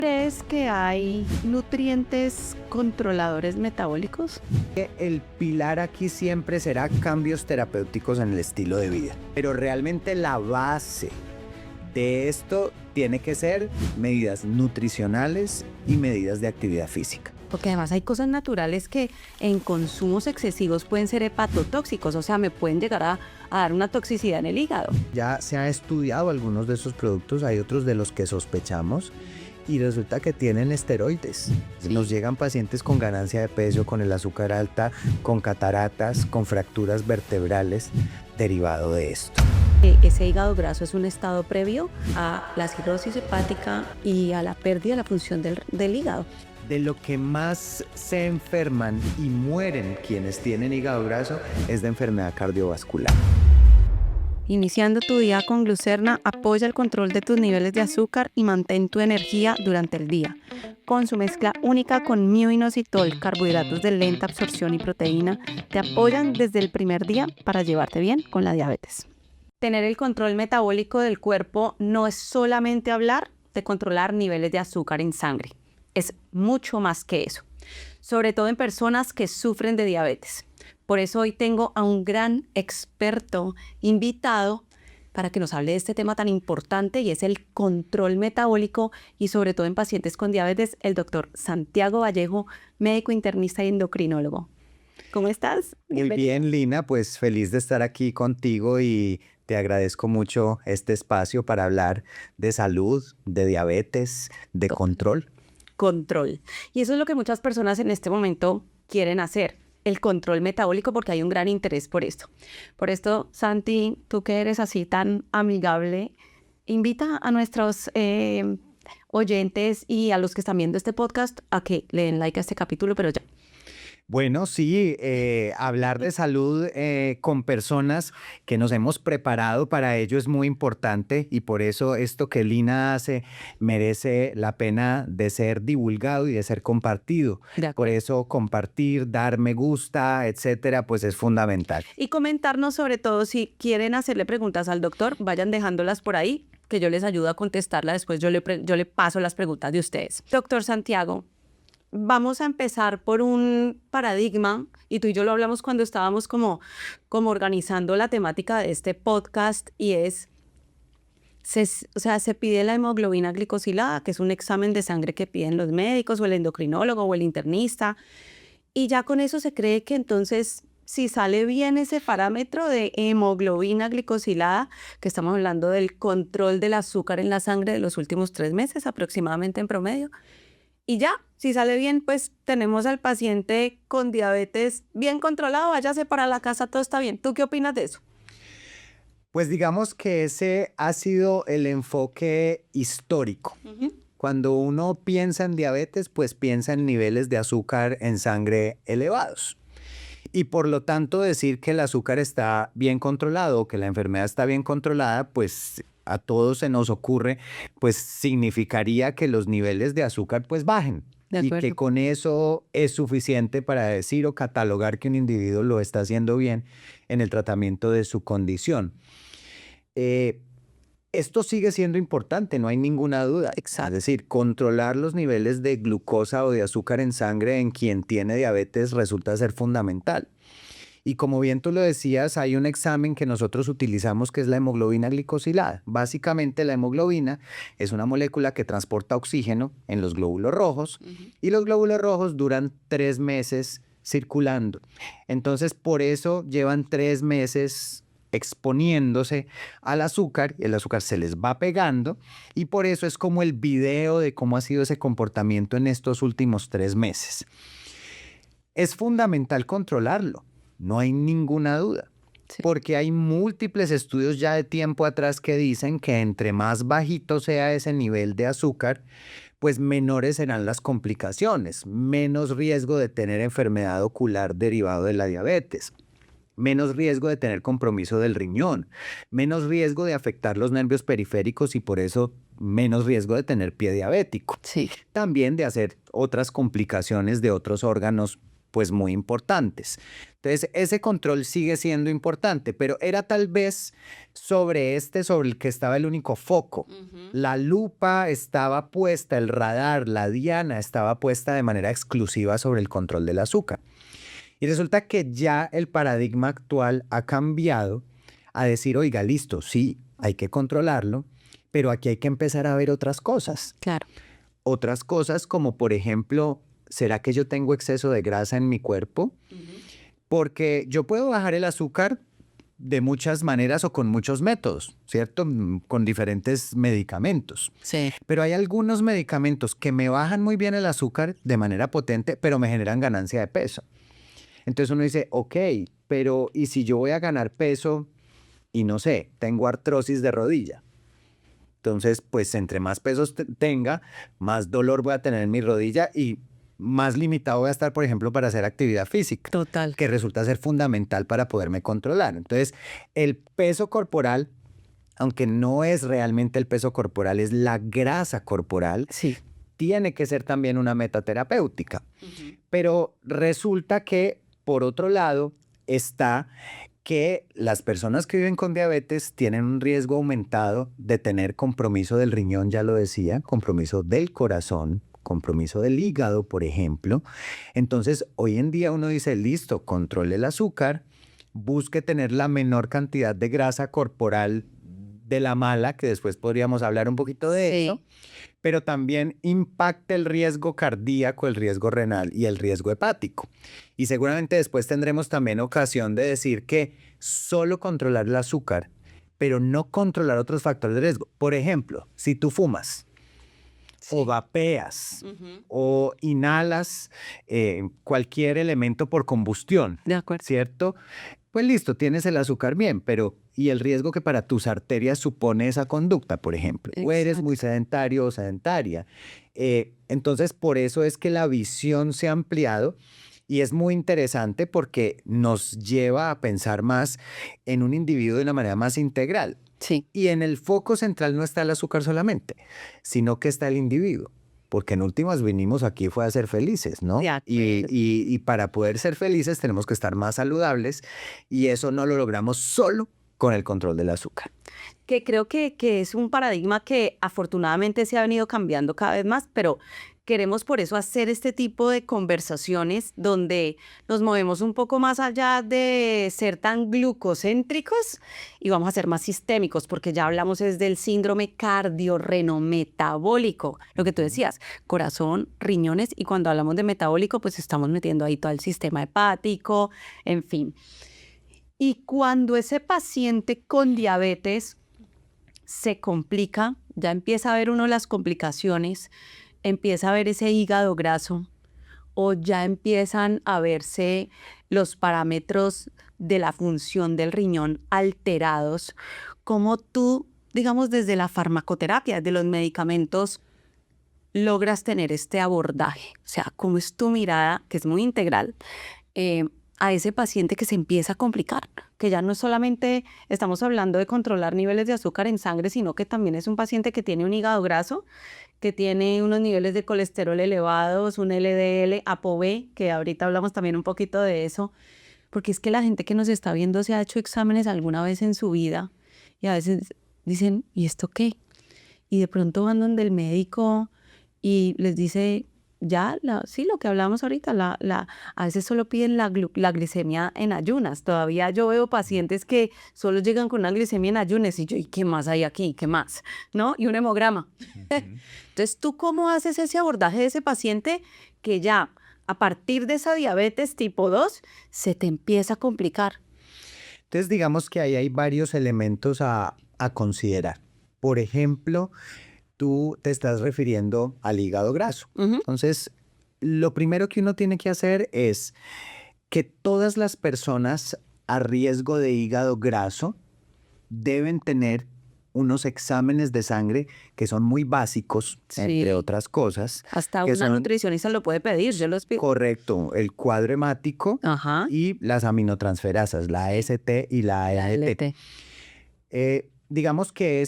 ¿Crees que hay nutrientes controladores metabólicos? El pilar aquí siempre será cambios terapéuticos en el estilo de vida. Pero realmente la base de esto tiene que ser medidas nutricionales y medidas de actividad física. Porque además hay cosas naturales que en consumos excesivos pueden ser hepatotóxicos, o sea, me pueden llegar a dar una toxicidad en el hígado. Ya se ha estudiado algunos de esos productos, hay otros de los que sospechamos y resulta que tienen esteroides. Sí. Nos llegan pacientes con ganancia de peso, con el azúcar alta, con cataratas, con fracturas vertebrales derivado de esto. Ese hígado graso es un estado previo a la cirrosis hepática y a la pérdida de la función del hígado. De lo que más se enferman y mueren quienes tienen hígado graso es de enfermedad cardiovascular. Iniciando tu día con Glucerna, apoya el control de tus niveles de azúcar y mantén tu energía durante el día. Con su mezcla única con mioinositol, carbohidratos de lenta absorción y proteína, te apoyan desde el primer día para llevarte bien con la diabetes. Tener el control metabólico del cuerpo no es solamente hablar de controlar niveles de azúcar en sangre. Es mucho más que eso, sobre todo en personas que sufren de diabetes. Por eso hoy tengo a un gran experto invitado para que nos hable de este tema tan importante y es el control metabólico y sobre todo en pacientes con diabetes, el doctor Santiago Vallejo, médico internista y endocrinólogo. ¿Cómo estás? Muy bien, Lina, pues feliz de estar aquí contigo y te agradezco mucho este espacio para hablar de salud, de diabetes, de control. Control. Y eso es lo que muchas personas en este momento quieren hacer, el control metabólico, porque hay un gran interés por esto. Por esto, Santi, tú que eres así tan amigable, invita a nuestros oyentes y a los que están viendo este podcast a que le den like a este capítulo, pero ya. Bueno, sí, hablar de salud con personas que nos hemos preparado para ello es muy importante y por eso esto que Lina hace merece la pena de ser divulgado y de ser compartido. Por eso compartir, dar me gusta, etcétera, pues es fundamental. Y comentarnos sobre todo si quieren hacerle preguntas al doctor, vayan dejándolas por ahí, que yo les ayudo a contestarla. Después yo le paso las preguntas de ustedes. Doctor Santiago, vamos a empezar por un paradigma, y tú y yo lo hablamos cuando estábamos como organizando la temática de este podcast, y es, se pide la hemoglobina glicosilada, que es un examen de sangre que piden los médicos o el endocrinólogo o el internista, y ya con eso se cree que entonces, si sale bien ese parámetro de hemoglobina glicosilada, que estamos hablando del control del azúcar en la sangre de los últimos 3 meses aproximadamente en promedio, y ya, si sale bien, pues tenemos al paciente con diabetes bien controlado, váyase para la casa, todo está bien. ¿Tú qué opinas de eso? Pues digamos que ese ha sido el enfoque histórico. Cuando uno piensa en diabetes, pues piensa en niveles de azúcar en sangre elevados. Y por lo tanto decir que el azúcar está bien controlado o que la enfermedad está bien controlada, pues a todos se nos ocurre, pues significaría que los niveles de azúcar pues bajen. Y que con eso es suficiente para decir o catalogar que un individuo lo está haciendo bien en el tratamiento de su condición. Esto sigue siendo importante, no hay ninguna duda. Exacto. Es decir, controlar los niveles de glucosa o de azúcar en sangre en quien tiene diabetes resulta ser fundamental. Y como bien tú lo decías, hay un examen que nosotros utilizamos que es la hemoglobina glicosilada. Básicamente la hemoglobina es una molécula que transporta oxígeno en los glóbulos rojos y los glóbulos rojos duran 3 meses circulando. Entonces, por eso llevan 3 meses exponiéndose al azúcar y el azúcar se les va pegando y por eso es como el video de cómo ha sido ese comportamiento en estos últimos 3 meses. Es fundamental controlarlo. No hay ninguna duda, porque hay múltiples estudios ya de tiempo atrás que dicen que entre más bajito sea ese nivel de azúcar, pues menores serán las complicaciones, menos riesgo de tener enfermedad ocular derivado de la diabetes, menos riesgo de tener compromiso del riñón, menos riesgo de afectar los nervios periféricos y por eso menos riesgo de tener pie diabético. Sí. También de hacer otras complicaciones de otros órganos pues muy importantes. Entonces, ese control sigue siendo importante, pero era tal vez sobre el que estaba el único foco. La lupa estaba puesta, el radar, la diana estaba puesta de manera exclusiva sobre el control del azúcar. Y resulta que ya el paradigma actual ha cambiado a decir, oiga, listo, sí, hay que controlarlo, pero aquí hay que empezar a ver otras cosas. Claro. Otras cosas como, por ejemplo, ¿será que yo tengo exceso de grasa en mi cuerpo? Porque yo puedo bajar el azúcar de muchas maneras o con muchos métodos, ¿cierto? Con diferentes medicamentos. Sí. Pero hay algunos medicamentos que me bajan muy bien el azúcar de manera potente, pero me generan ganancia de peso. Entonces uno dice, ok, pero ¿y si yo voy a ganar peso y no sé, tengo artrosis de rodilla? Entonces, pues entre más pesos tenga, más dolor voy a tener en mi rodilla y más limitado voy a estar, por ejemplo, para hacer actividad física. Total. Que resulta ser fundamental para poderme controlar. Entonces, el peso corporal, aunque no es realmente el peso corporal, es la grasa corporal, Sí. tiene que ser también una meta terapéutica. Pero resulta que, por otro lado, está que las personas que viven con diabetes tienen un riesgo aumentado de tener compromiso del riñón, ya lo decía, compromiso del corazón, compromiso del hígado, por ejemplo. Entonces, hoy en día uno dice, listo, controle el azúcar, busque tener la menor cantidad de grasa corporal de la mala, que después podríamos hablar un poquito de eso, pero también impacta el riesgo cardíaco, el riesgo renal y el riesgo hepático. Y seguramente después tendremos también ocasión de decir que solo controlar el azúcar, pero no controlar otros factores de riesgo. Por ejemplo, si tú fumas o vapeas o inhalas cualquier elemento por combustión, De acuerdo. ¿cierto? Pues listo, tienes el azúcar bien, pero ¿y el riesgo que para tus arterias supone esa conducta, por ejemplo? O eres muy sedentario o sedentaria. Entonces, por eso es que la visión se ha ampliado y es muy interesante porque nos lleva a pensar más en un individuo de una manera más integral. Sí. Y en el foco central no está el azúcar solamente, sino que está el individuo. Porque en últimas vinimos aquí fue a ser felices, ¿no? Y para poder ser felices tenemos que estar más saludables y eso no lo logramos solo con el control del azúcar. Que creo que es un paradigma que afortunadamente se ha venido cambiando cada vez más, pero queremos por eso hacer este tipo de conversaciones donde nos movemos un poco más allá de ser tan glucocéntricos y vamos a ser más sistémicos, porque ya hablamos es del síndrome cardiorrenometabólico, lo que tú decías, corazón, riñones, y cuando hablamos de metabólico, pues estamos metiendo ahí todo el sistema hepático, en fin. Y cuando ese paciente con diabetes se complica, ya empieza a ver uno las complicaciones, empieza a ver ese hígado graso o ya empiezan a verse los parámetros de la función del riñón alterados, como tú, digamos, desde la farmacoterapia, desde los medicamentos, logras tener este abordaje. O sea, cómo es tu mirada, que es muy integral, a ese paciente que se empieza a complicar, que ya no solamente estamos hablando de controlar niveles de azúcar en sangre, sino que también es un paciente que tiene un hígado graso, que tiene unos niveles de colesterol elevados, un LDL, ApoB, que ahorita hablamos también un poquito de eso, porque es que la gente que nos está viendo se ha hecho exámenes alguna vez en su vida y a veces dicen, ¿y esto qué? Y de pronto van donde el médico y les dice, ya, sí, lo que hablamos ahorita, a veces solo piden la glicemia en ayunas. Todavía yo veo pacientes que solo llegan con una glicemia en ayunas y yo, ¿y qué más hay aquí? ¿Qué más? ¿No? Y un hemograma. Entonces, ¿tú cómo haces ese abordaje de ese paciente que ya a partir de esa diabetes tipo 2 se te empieza a complicar? Entonces, digamos que ahí hay varios elementos a considerar. Por ejemplo, tú te estás refiriendo al hígado graso. Entonces, lo primero que uno tiene que hacer es que todas las personas a riesgo de hígado graso deben tener unos exámenes de sangre que son muy básicos, entre otras cosas. Hasta que una son, nutricionista lo puede pedir, yo los pido. correcto, el cuadro hemático y las aminotransferasas, la AST y la ALT. digamos que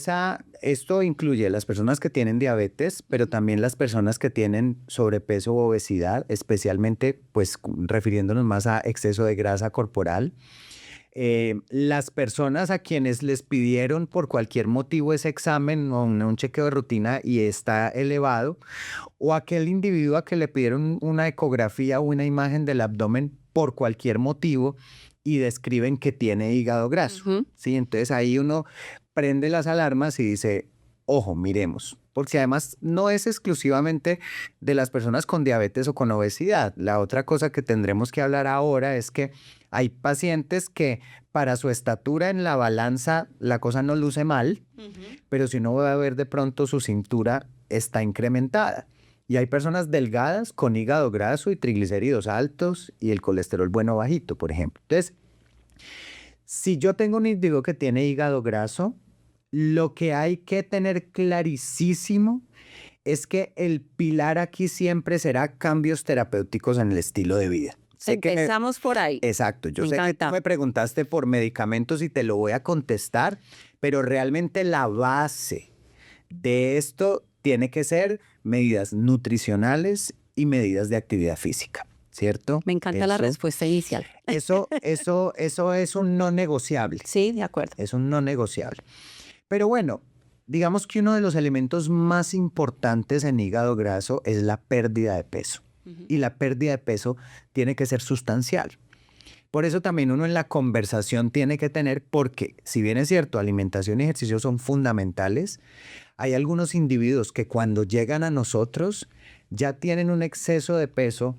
esto incluye las personas que tienen diabetes, pero también las personas que tienen sobrepeso o obesidad, especialmente pues refiriéndonos más a exceso de grasa corporal. Las personas a quienes les pidieron por cualquier motivo ese examen o un chequeo de rutina y está elevado, o aquel individuo a que le pidieron una ecografía o una imagen del abdomen por cualquier motivo y describen que tiene hígado graso. Ujú. ¿Sí? Entonces ahí uno prende las alarmas y dice, ojo, miremos, porque además no es exclusivamente de las personas con diabetes o con obesidad. La otra cosa que tendremos que hablar ahora es que hay pacientes que para su estatura en la balanza la cosa no luce mal, pero si uno va a ver de pronto su cintura está incrementada. Y hay personas delgadas con hígado graso y triglicéridos altos y el colesterol bueno bajito, por ejemplo. Entonces, si yo tengo un individuo que tiene hígado graso, lo que hay que tener clarísimo es que el pilar aquí siempre será cambios terapéuticos en el estilo de vida. Sé que Empezamos por ahí. exacto, yo Me sé que tú encanta. me preguntaste por medicamentos y te lo voy a contestar, pero realmente la base de esto tiene que ser medidas nutricionales y medidas de actividad física, ¿cierto? Me encanta la Eso- respuesta inicial. Eso es un no negociable. Sí, de acuerdo. Es un no negociable. Pero bueno, digamos que uno de los elementos más importantes en hígado graso es la pérdida de peso. Y la pérdida de peso tiene que ser sustancial. Por eso también uno en la conversación tiene que tener, porque si bien es cierto, alimentación y ejercicio son fundamentales, hay algunos individuos que cuando llegan a nosotros ya tienen un exceso de peso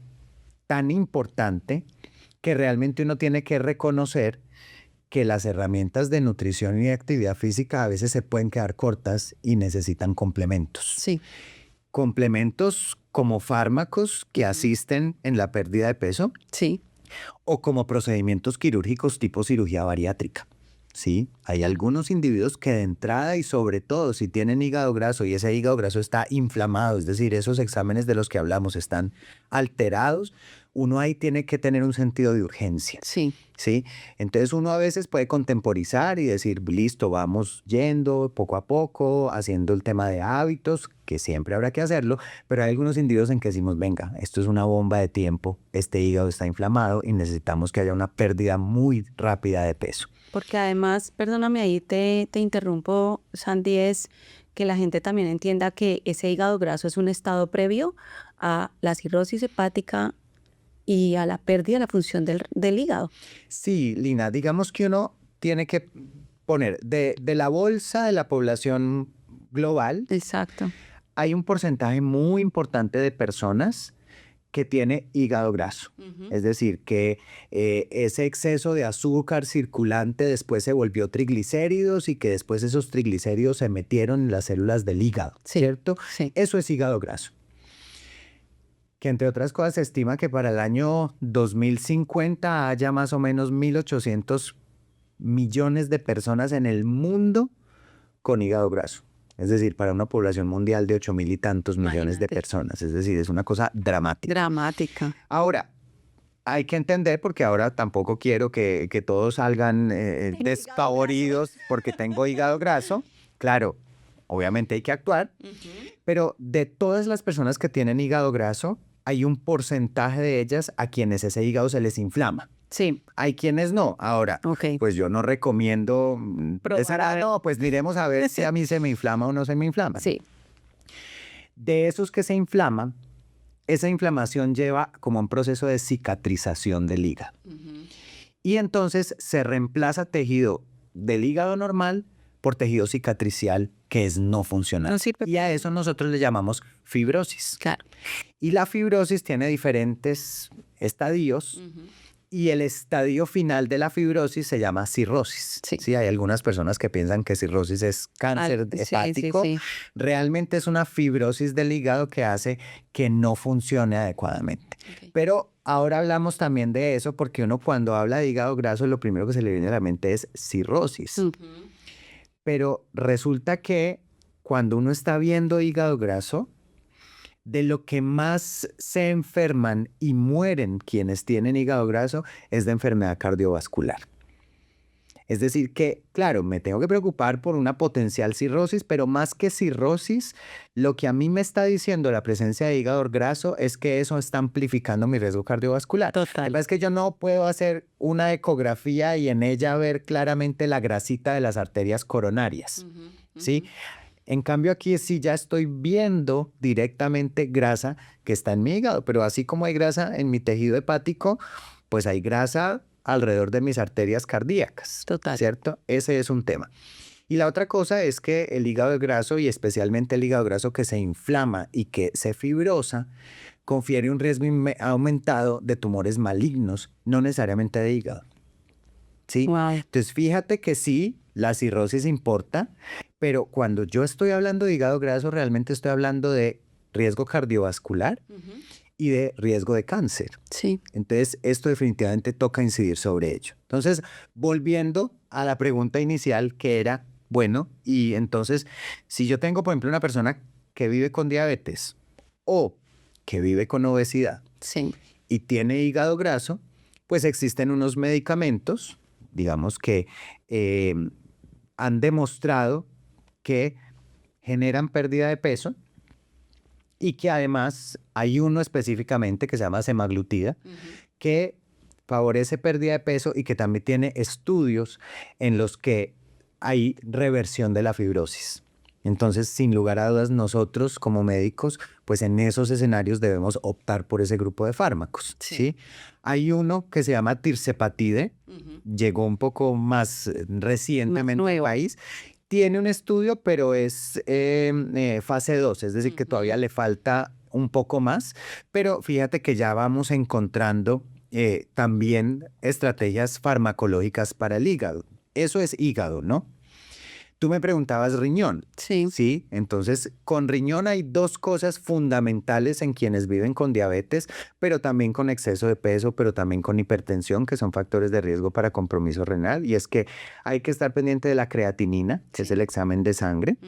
tan importante que realmente uno tiene que reconocer que las herramientas de nutrición y de actividad física a veces se pueden quedar cortas y necesitan complementos. Sí. Complementos como fármacos que asisten en la pérdida de peso Sí. o como procedimientos quirúrgicos tipo cirugía bariátrica. Sí, hay algunos individuos que de entrada y sobre todo si tienen hígado graso y ese hígado graso está inflamado, es decir, esos exámenes de los que hablamos están alterados, uno ahí tiene que tener un sentido de urgencia. Sí. ¿Sí? Entonces uno a veces puede contemporizar y decir, listo, vamos yendo poco a poco, haciendo el tema de hábitos, que siempre habrá que hacerlo, pero hay algunos individuos en que decimos, venga, esto es una bomba de tiempo, este hígado está inflamado y necesitamos que haya una pérdida muy rápida de peso. Porque además, perdóname ahí, te interrumpo, Sandy, es que la gente también entienda que ese hígado graso es un estado previo a la cirrosis hepática y a la pérdida de la función del hígado. Sí, Lina, digamos que uno tiene que poner de la bolsa de la población global, Exacto. hay un porcentaje muy importante de personas que tiene hígado graso. Es decir, que ese exceso de azúcar circulante después se volvió triglicéridos y que después esos triglicéridos se metieron en las células del hígado, Sí, ¿cierto? sí. Eso es hígado graso. Que entre otras cosas se estima que para el año 2050 haya más o menos 1.800 millones de personas en el mundo con hígado graso. Es decir, para una población mundial de 8.000 y tantos millones de Imagínate. personas. Es decir, es una cosa dramática. Dramática. Ahora, hay que entender, porque ahora tampoco quiero que todos salgan hígado despavoridos porque tengo hígado graso. Claro, obviamente hay que actuar, pero de todas las personas que tienen hígado graso, hay un porcentaje de ellas a quienes ese hígado se les inflama. Sí. Hay quienes no. Ahora, Ok. pues yo no recomiendo Probar, a ver. no, pues miremos a ver si a mí se me inflama o no se me inflama. Sí. De esos que se inflaman, esa inflamación lleva como un proceso de cicatrización del hígado. Y entonces se reemplaza tejido del hígado normal por tejido cicatricial que es no funcional. No sirve Y a eso nosotros le llamamos fibrosis. Claro. Y la fibrosis tiene diferentes estadios. Y el estadio final de la fibrosis se llama cirrosis. Sí. Hay algunas personas que piensan que cirrosis es cáncer Sí, hepático. sí. Realmente es una fibrosis del hígado que hace que no funcione adecuadamente. Ok. Pero ahora hablamos también de eso porque uno cuando habla de hígado graso lo primero que se le viene a la mente es cirrosis. Pero resulta que cuando uno está viendo hígado graso, de lo que más se enferman y mueren quienes tienen hígado graso es de enfermedad cardiovascular. Es decir que, claro, me tengo que preocupar por una potencial cirrosis, pero más que cirrosis, lo que a mí me está diciendo la presencia de hígado graso es que eso está amplificando mi riesgo cardiovascular. Lo que Total. pasa es que yo no puedo hacer una ecografía y en ella ver claramente la grasita de las arterias coronarias, ¿sí? En cambio aquí sí ya estoy viendo directamente grasa que está en mi hígado, pero así como hay grasa en mi tejido hepático, pues hay grasa alrededor de mis arterias cardíacas, Total. ¿cierto? Ese es un tema. Y la otra cosa es que el hígado graso, y especialmente el hígado graso que se inflama y que se fibrosa, confiere un riesgo aumentado de tumores malignos, no necesariamente de hígado. ¿Sí? Wow. Entonces fíjate que sí, la cirrosis importa, pero cuando yo estoy hablando de hígado graso, realmente estoy hablando de riesgo cardiovascular y de riesgo de cáncer. Sí. Entonces, esto definitivamente toca incidir sobre ello. Entonces, volviendo a la pregunta inicial que era, bueno, y entonces, si yo tengo, por ejemplo, una persona que vive con diabetes o que vive con obesidad Sí. y tiene hígado graso, pues existen unos medicamentos, digamos que han demostrado que generan pérdida de peso y que además hay uno específicamente que se llama semaglutida, que favorece pérdida de peso y que también tiene estudios en los que hay reversión de la fibrosis. Entonces, sin lugar a dudas, nosotros como médicos, pues en esos escenarios debemos optar por ese grupo de fármacos, ¿sí? Hay uno que se llama tirzepatide, llegó un poco más recientemente al país. Tiene un estudio, pero es fase 2, es decir, que todavía le falta un poco más, pero fíjate que ya vamos encontrando también estrategias farmacológicas para el hígado. Eso es hígado, ¿no? Tú me preguntabas riñón. Sí. Sí, entonces con riñón hay dos cosas fundamentales en quienes viven con diabetes, pero también con exceso de peso, pero también con hipertensión, que son factores de riesgo para compromiso renal. Y es que hay que estar pendiente de la creatinina, que es el examen de sangre.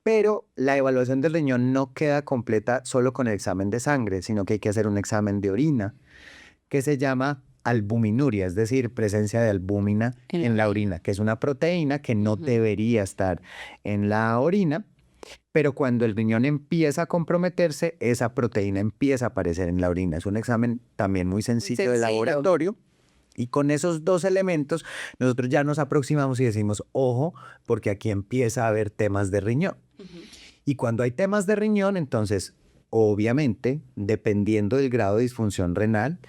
Pero la evaluación del riñón no queda completa solo con el examen de sangre, sino que hay que hacer un examen de orina que se llama albuminuria, es decir, presencia de albúmina en la orina, que es una proteína que no debería estar en la orina, pero cuando el riñón empieza a comprometerse, esa proteína empieza a aparecer en la orina. Es un examen también muy sencillo de laboratorio. Y con esos dos elementos, nosotros ya nos aproximamos y decimos, ojo, porque aquí empieza a haber temas de riñón. Y cuando hay temas de riñón, entonces, obviamente, dependiendo del grado de disfunción renal,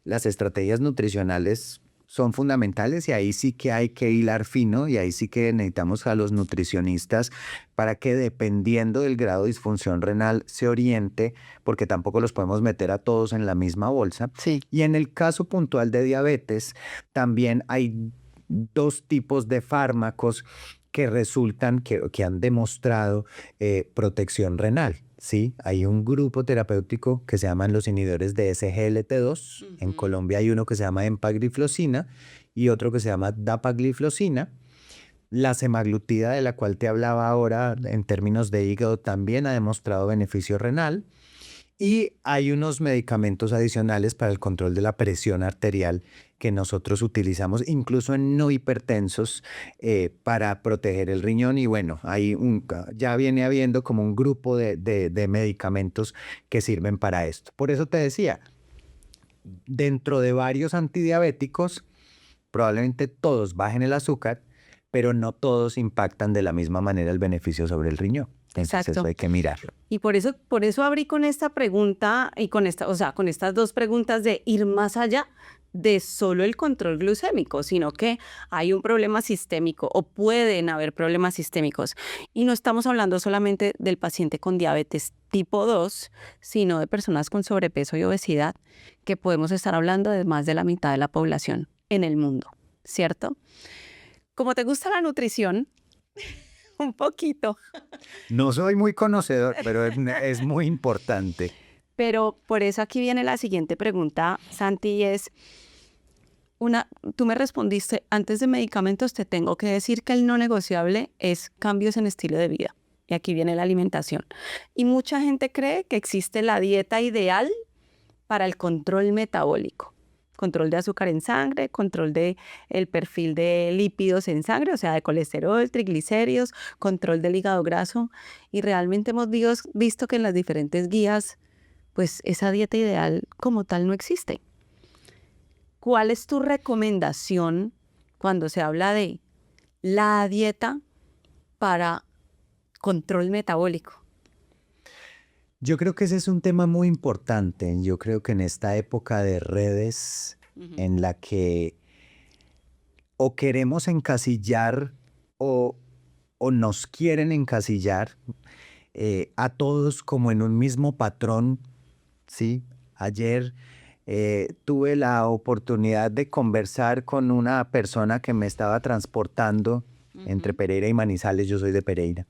las estrategias nutricionales son fundamentales y ahí sí que hay que hilar fino y ahí sí que necesitamos a los nutricionistas para que dependiendo del grado de disfunción renal se oriente, porque tampoco los podemos meter a todos en la misma bolsa. Sí. Y en el caso puntual de diabetes, también hay dos tipos de fármacos que resultan, que han demostrado protección renal. Sí, hay un grupo terapéutico que se llaman los inhibidores de SGLT2. En Colombia hay uno que se llama empagliflozina y otro que se llama dapagliflozina. La semaglutida de la cual te hablaba ahora en términos de hígado también ha demostrado beneficio renal. Y hay unos medicamentos adicionales para el control de la presión arterial que nosotros utilizamos incluso en no hipertensos para proteger el riñón. Y bueno, ya viene habiendo como un grupo de medicamentos que sirven para esto. Por eso te decía, dentro de varios antidiabéticos, probablemente todos bajen el azúcar, pero no todos impactan de la misma manera el beneficio sobre el riñón. Entonces Exacto. eso hay que mirarlo. Y por eso abrí con esta pregunta y con estas dos preguntas de ir más allá de solo el control glucémico, sino que hay un problema sistémico o pueden haber problemas sistémicos. Y no estamos hablando solamente del paciente con diabetes tipo 2, sino de personas con sobrepeso y obesidad, que podemos estar hablando de más de la mitad de la población en el mundo, ¿cierto? Como te gusta la nutrición, un poquito. No soy muy conocedor, pero es muy importante. Pero por eso aquí viene la siguiente pregunta, Santi, y es, tú me respondiste, antes de medicamentos te tengo que decir que el no negociable es cambios en estilo de vida. Y aquí viene la alimentación. Y mucha gente cree que existe la dieta ideal para el control metabólico. control de azúcar en sangre, control de el perfil de lípidos en sangre, o sea, de colesterol, triglicéridos, control del hígado graso. Y realmente hemos visto que en las diferentes guías, pues esa dieta ideal como tal no existe. ¿Cuál es tu recomendación cuando se habla de la dieta para control metabólico? Yo creo que ese es un tema muy importante. Yo creo que en esta época de redes en la que o queremos encasillar o, o nos quieren encasillar a todos como en un mismo patrón, ¿sí? Ayer tuve la oportunidad de conversar con una persona que me estaba transportando entre Pereira y Manizales. Yo soy de Pereira.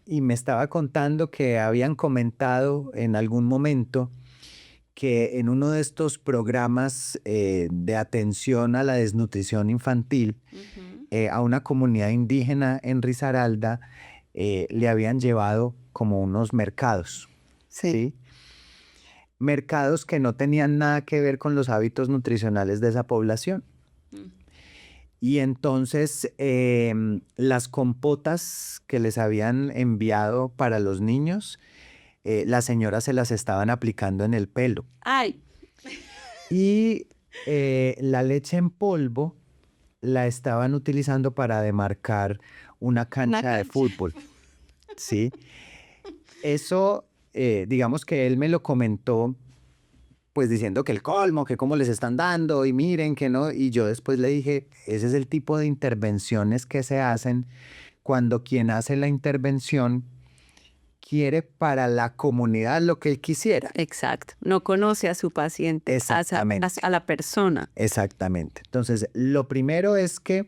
Y me estaba contando que habían comentado en algún momento que en uno de estos programas de atención a la desnutrición infantil, a una comunidad indígena en Risaralda le habían llevado como unos mercados, ¿sí? Mercados que no tenían nada que ver con los hábitos nutricionales de esa población. Y entonces las compotas que les habían enviado para los niños, las señoras se las estaban aplicando en el pelo. ¡Ay! Y la leche en polvo la estaban utilizando para demarcar una cancha de fútbol. ¿Sí? Eso, digamos que él me lo comentó, pues diciendo que el colmo, que cómo les están dando y miren que no. Y yo después le dije, ese es el tipo de intervenciones que se hacen cuando quien hace la intervención quiere para la comunidad lo que él quisiera. Exacto. No conoce a su paciente, Exactamente. a la persona. Exactamente. Entonces, lo primero es que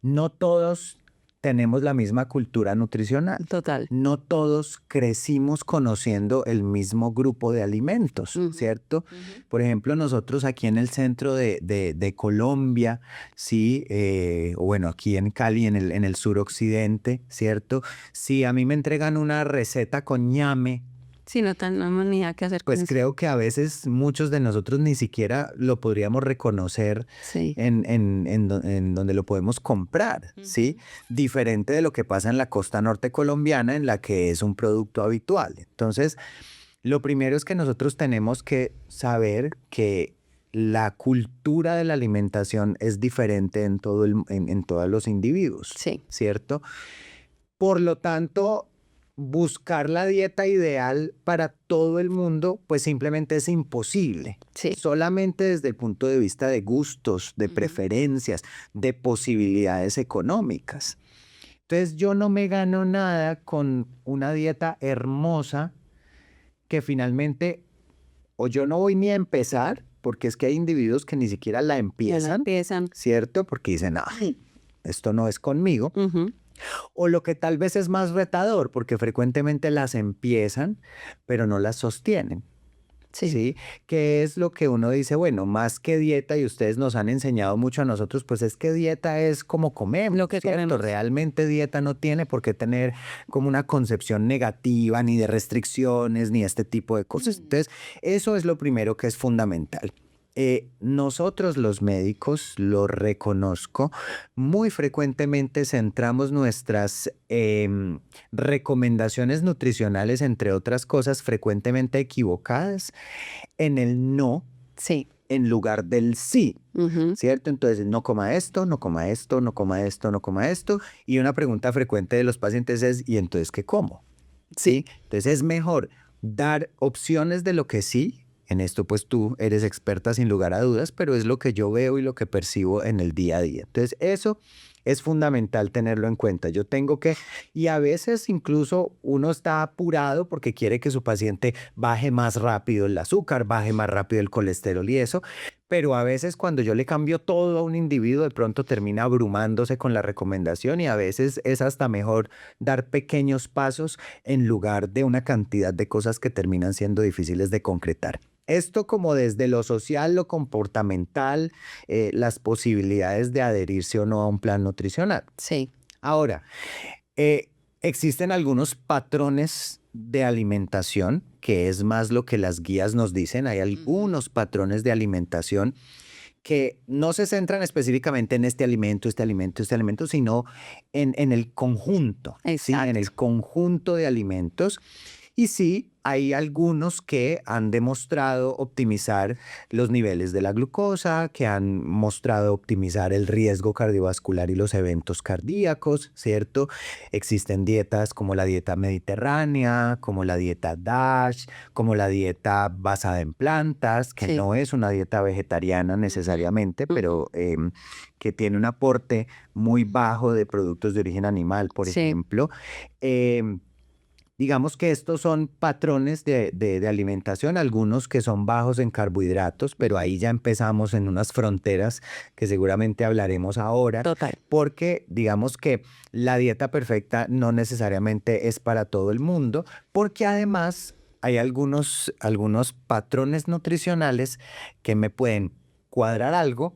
no todos tenemos la misma cultura nutricional. Total. No todos crecimos conociendo el mismo grupo de alimentos, ¿cierto? Por ejemplo, nosotros aquí en el centro de Colombia, sí, o bueno, aquí en Cali, en el suroccidente, ¿cierto? Si a mí me entregan una receta con ñame, Sí, no tenemos ni idea qué hacer con pues eso. creo que a veces muchos de nosotros ni siquiera lo podríamos reconocer Sí. en donde lo podemos comprar, ¿sí? Diferente de lo que pasa en la costa norte colombiana, en la que es un producto habitual. Entonces, lo primero es que nosotros tenemos que saber que la cultura de la alimentación es diferente en todos los individuos, Sí. ¿cierto? Por lo tanto, buscar la dieta ideal para todo el mundo, pues simplemente es imposible. Sí. Solamente desde el punto de vista de gustos, de preferencias, de posibilidades económicas. Entonces yo no me gano nada con una dieta hermosa que finalmente o yo no voy ni a empezar, porque es que hay individuos que ni siquiera la empiezan, ¿cierto? Porque dicen, esto no es conmigo. O lo que tal vez es más retador, porque frecuentemente las empiezan, pero no las sostienen. Sí. Que es lo que uno dice, bueno, más que dieta, y ustedes nos han enseñado mucho a nosotros, pues es que dieta es como comemos, Lo que ¿cierto? comemos. Realmente dieta no tiene por qué tener como una concepción negativa, ni de restricciones, ni este tipo de cosas. Entonces, eso es lo primero que es fundamental. Nosotros los médicos, lo reconozco, muy frecuentemente centramos nuestras recomendaciones nutricionales, entre otras cosas frecuentemente equivocadas, en el no, Sí. en lugar del sí, ¿cierto? Entonces, no coma esto, no coma esto, no coma esto, no coma esto. Y una pregunta frecuente de los pacientes es, ¿y entonces qué como? ¿Sí? Entonces es mejor dar opciones de lo que sí. En esto pues tú eres experta sin lugar a dudas, pero es lo que yo veo y lo que percibo en el día a día. Entonces eso es fundamental tenerlo en cuenta. Yo tengo que, y a veces incluso uno está apurado porque quiere que su paciente baje más rápido el azúcar, baje más rápido el colesterol y eso, pero a veces cuando yo le cambio todo a un individuo, de pronto termina abrumándose con la recomendación y a veces es hasta mejor dar pequeños pasos en lugar de una cantidad de cosas que terminan siendo difíciles de concretar. Esto como desde lo social, lo comportamental, las posibilidades de adherirse o no a un plan nutricional. Sí. Ahora, existen algunos patrones de alimentación que es más lo que las guías nos dicen. Hay algunos patrones de alimentación que no se centran específicamente en este alimento, sino en el conjunto, ¿sí? En el Exacto. conjunto de alimentos. Y sí, hay algunos que han demostrado optimizar los niveles de la glucosa, que han mostrado optimizar el riesgo cardiovascular y los eventos cardíacos, ¿cierto? Existen dietas como la dieta mediterránea, como la dieta DASH, como la dieta basada en plantas, que Sí. no es una dieta vegetariana necesariamente, Ujú. pero que tiene un aporte muy bajo de productos de origen animal, por Sí, ejemplo. Em, Digamos que estos son patrones de alimentación, algunos que son bajos en carbohidratos, pero ahí ya empezamos en unas fronteras que seguramente hablaremos ahora, total. porque digamos que la dieta perfecta no necesariamente es para todo el mundo, porque además hay algunos patrones nutricionales que me pueden cuadrar algo,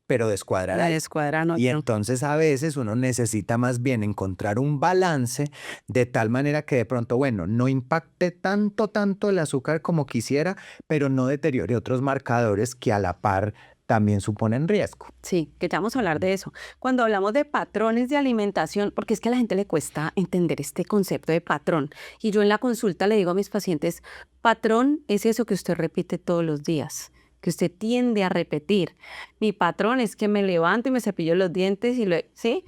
pero descuadrar Me algo. descuadran Y otro. entonces a veces uno necesita más bien encontrar un balance de tal manera que de pronto, bueno, no impacte tanto el azúcar como quisiera, pero no deteriore otros marcadores que a la par también suponen riesgo. Sí, que ya vamos a hablar de eso. Cuando hablamos de patrones de alimentación, porque es que a la gente le cuesta entender este concepto de patrón. Y yo en la consulta le digo a mis pacientes, patrón es eso que usted repite todos los días, que usted tiende a repetir. Mi patrón es que me levanto y me cepillo los dientes y lo, ¿sí?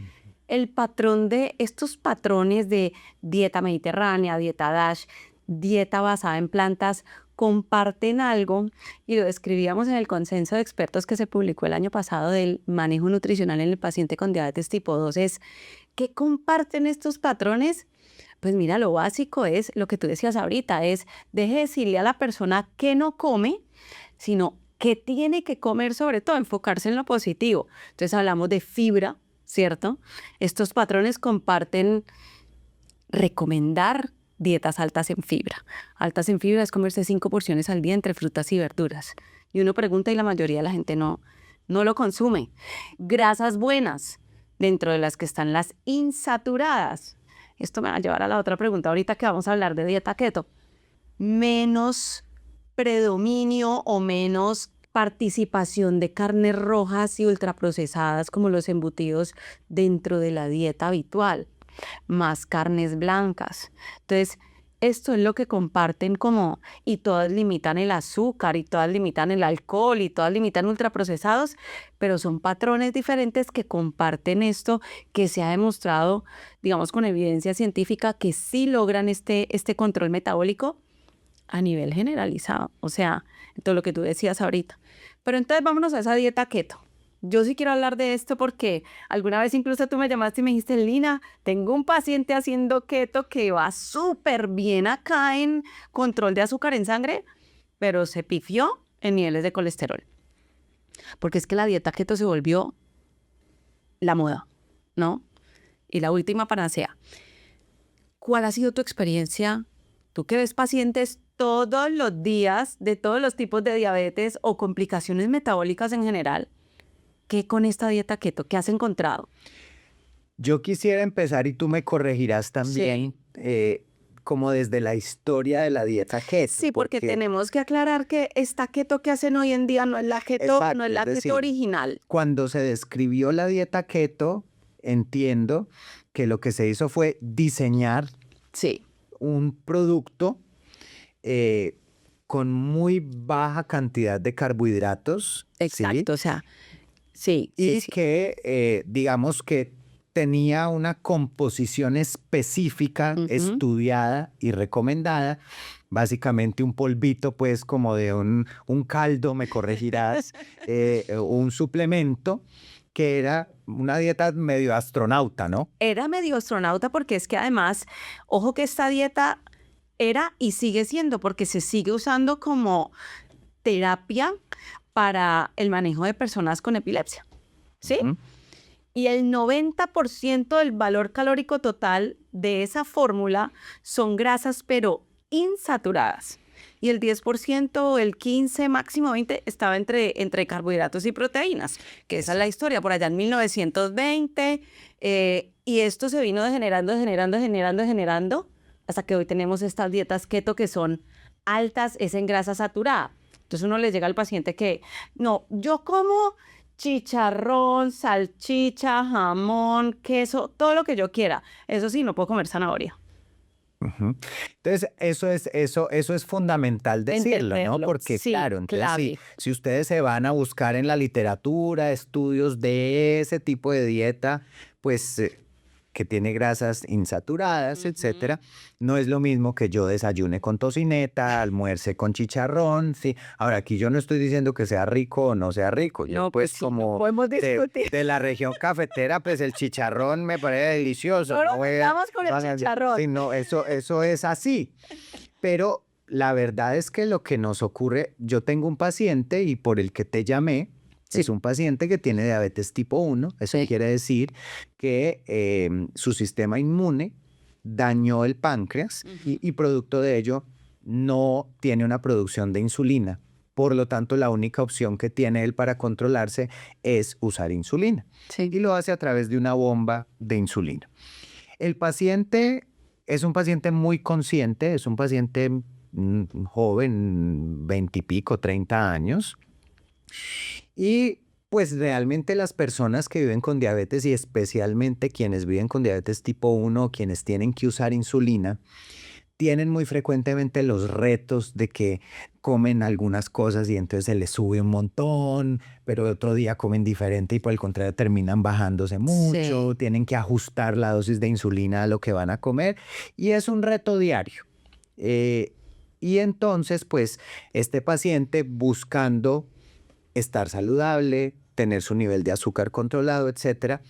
El patrón de estos patrones de dieta mediterránea, dieta DASH, dieta basada en plantas, comparten algo y lo describíamos en el consenso de expertos que se publicó el año pasado del manejo nutricional en el paciente con diabetes tipo 2, es ¿qué comparten estos patrones? Pues mira, lo básico es lo que tú decías ahorita, es deje de decirle a la persona que no come, sino que tiene que comer, sobre todo enfocarse en lo positivo. Entonces hablamos de fibra, ¿cierto? Estos patrones comparten recomendar dietas altas en fibra. Altas en fibra es comerse 5 porciones al día entre frutas y verduras. Y uno pregunta y la mayoría de la gente no lo consume. Grasas buenas, dentro de las que están las insaturadas. Esto me va a llevar a la otra pregunta ahorita que vamos a hablar de dieta keto. Menos predominio o menos participación de carnes rojas y ultraprocesadas como los embutidos dentro de la dieta habitual, más carnes blancas. Entonces, esto es lo que comparten como, y todas limitan el azúcar, y todas limitan el alcohol, y todas limitan ultraprocesados, pero son patrones diferentes que comparten esto, que se ha demostrado, digamos, con evidencia científica, que sí logran este control metabólico a nivel generalizado, o sea, todo lo que tú decías ahorita. Pero entonces vámonos a esa dieta keto. Yo sí quiero hablar de esto porque alguna vez incluso tú me llamaste y me dijiste, Lina, tengo un paciente haciendo keto que va súper bien acá en control de azúcar en sangre, pero se pifió en niveles de colesterol. Porque es que la dieta keto se volvió la moda, ¿no? Y la última panacea. ¿Cuál ha sido tu experiencia? Tú que ves pacientes todos los días de todos los tipos de diabetes o complicaciones metabólicas en general, ¿qué con esta dieta keto? ¿Qué has encontrado? Yo quisiera empezar y tú me corregirás Sí. también, como desde la historia de la dieta keto, Sí, porque porque tenemos que aclarar que esta keto que hacen hoy en día no es la keto, no es exacto, es la keto decir, original. cuando se describió la dieta keto, entiendo que lo que se hizo fue diseñar Sí, un producto eh, con muy baja cantidad de carbohidratos, ¿sí? exacto. O sea, sí, sí, Y sí. que digamos que tenía una composición específica, Ujú. estudiada y recomendada, básicamente un polvito pues como de un caldo, me corregirás, un suplemento que era una dieta medio astronauta, ¿no? Era medio astronauta porque es que además, ojo que esta dieta era y sigue siendo porque se sigue usando como terapia para el manejo de personas con epilepsia, ¿sí? Ujú. Y el 90% del valor calórico total de esa fórmula son grasas, pero insaturadas. Y el 10%, el 15%, máximo 20% estaba entre carbohidratos y proteínas, que esa es la historia, por allá en 1920. Y esto se vino degenerando, hasta que hoy tenemos estas dietas keto que son altas es en grasa saturada. Entonces uno le llega al paciente que, no, yo como chicharrón, salchicha, jamón, queso, todo lo que yo quiera. Eso sí, no puedo comer zanahoria. Ujú. Entonces, eso es fundamental decirlo, ¿no? Entenderlo. Porque, Sí, claro, entonces clave. si ustedes se van a buscar en la literatura estudios de ese tipo de dieta, pues que tiene grasas insaturadas, Ujú. etcétera, no es lo mismo que yo desayune con tocineta, almuerce con chicharrón, ¿sí? Ahora, aquí yo no estoy diciendo que sea rico o no sea rico. Yo, No, pues pues, sí, no como podemos discutir. de la región cafetera, pues el chicharrón me parece delicioso. No nos No voy a, metamos con el chicharrón. sí, no, eso es así. Pero la verdad es que lo que nos ocurre, yo tengo un paciente y por el que te llamé, Sí. es un paciente que tiene diabetes tipo 1. Eso Sí. quiere decir que su sistema inmune dañó el páncreas y producto de ello no tiene una producción de insulina. Por lo tanto, la única opción que tiene él para controlarse es usar insulina. Sí. Y lo hace a través de una bomba de insulina. El paciente es un paciente muy consciente, es un paciente joven, 20 y pico, 30 años. Y pues realmente las personas que viven con diabetes y especialmente quienes viven con diabetes tipo 1, quienes tienen que usar insulina, tienen muy frecuentemente los retos de que comen algunas cosas y entonces se les sube un montón, pero otro día comen diferente y por el contrario terminan bajándose mucho, Sí. tienen que ajustar la dosis de insulina a lo que van a comer y es un reto diario. Eh, y entonces, pues, este paciente buscando estar saludable, tener su nivel de azúcar controlado, etcétera,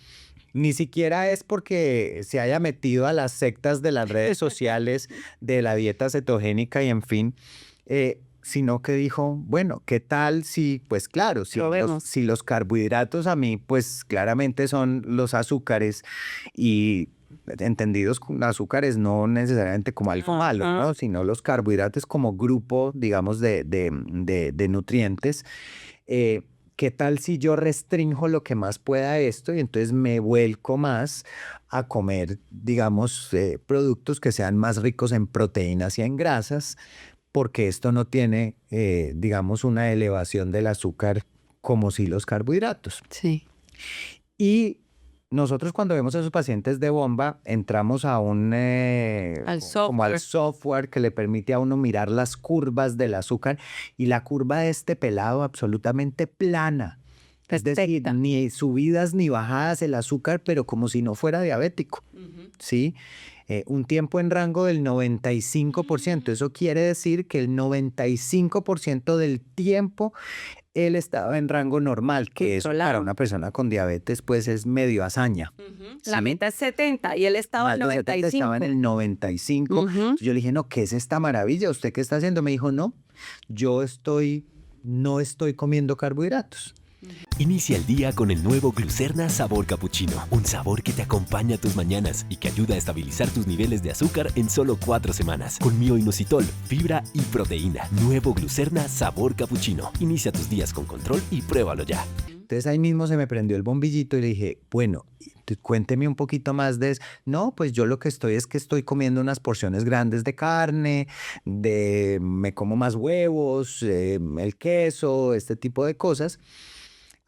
ni siquiera es porque se haya metido a las sectas de las redes sociales, de la dieta cetogénica y en fin, sino que dijo, bueno, ¿qué tal si, pues claro, Probemos. si los carbohidratos a mí, pues claramente son los azúcares y entendidos con azúcares no necesariamente como algo malo, ¿no? Sino los carbohidratos como grupo, digamos, de nutrientes. ¿Qué tal si yo restrinjo lo que más pueda esto y entonces me vuelco más a comer, digamos, productos que sean más ricos en proteínas y en grasas, porque esto no tiene, digamos, una elevación del azúcar como si los carbohidratos? Sí. Y nosotros cuando vemos a esos pacientes de bomba, entramos a Al como al software. software que le permite a uno mirar las curvas del azúcar y la curva de este pelado absolutamente plana. Es decir, Perfecta. ni subidas ni bajadas el azúcar, pero como si no fuera diabético, ¿sí? Un tiempo en rango del 95%. Eso quiere decir que el 95% del tiempo él estaba en rango normal, que eso para Controlado. una persona con diabetes pues es medio hazaña. La ¿sí? meta es 70 y él estaba en Más de 70 estaba en 95. el 95. Ujú. Entonces yo le dije, no, ¿qué es esta maravilla? ¿Usted qué está haciendo? Me dijo, no, no estoy comiendo carbohidratos. Inicia el día con el nuevo Glucerna Sabor Cappuccino. Un sabor que te acompaña a tus mañanas y que ayuda a estabilizar tus niveles de azúcar en solo 4 semanas. Con mioinositol, fibra y proteína. Nuevo Glucerna Sabor Cappuccino. Inicia tus días con control y pruébalo ya. Entonces ahí mismo se me prendió el bombillito y le dije, bueno, cuénteme un poquito más de eso. No, pues yo lo que es que estoy comiendo unas porciones grandes de carne, me como más huevos, el queso, este tipo de cosas.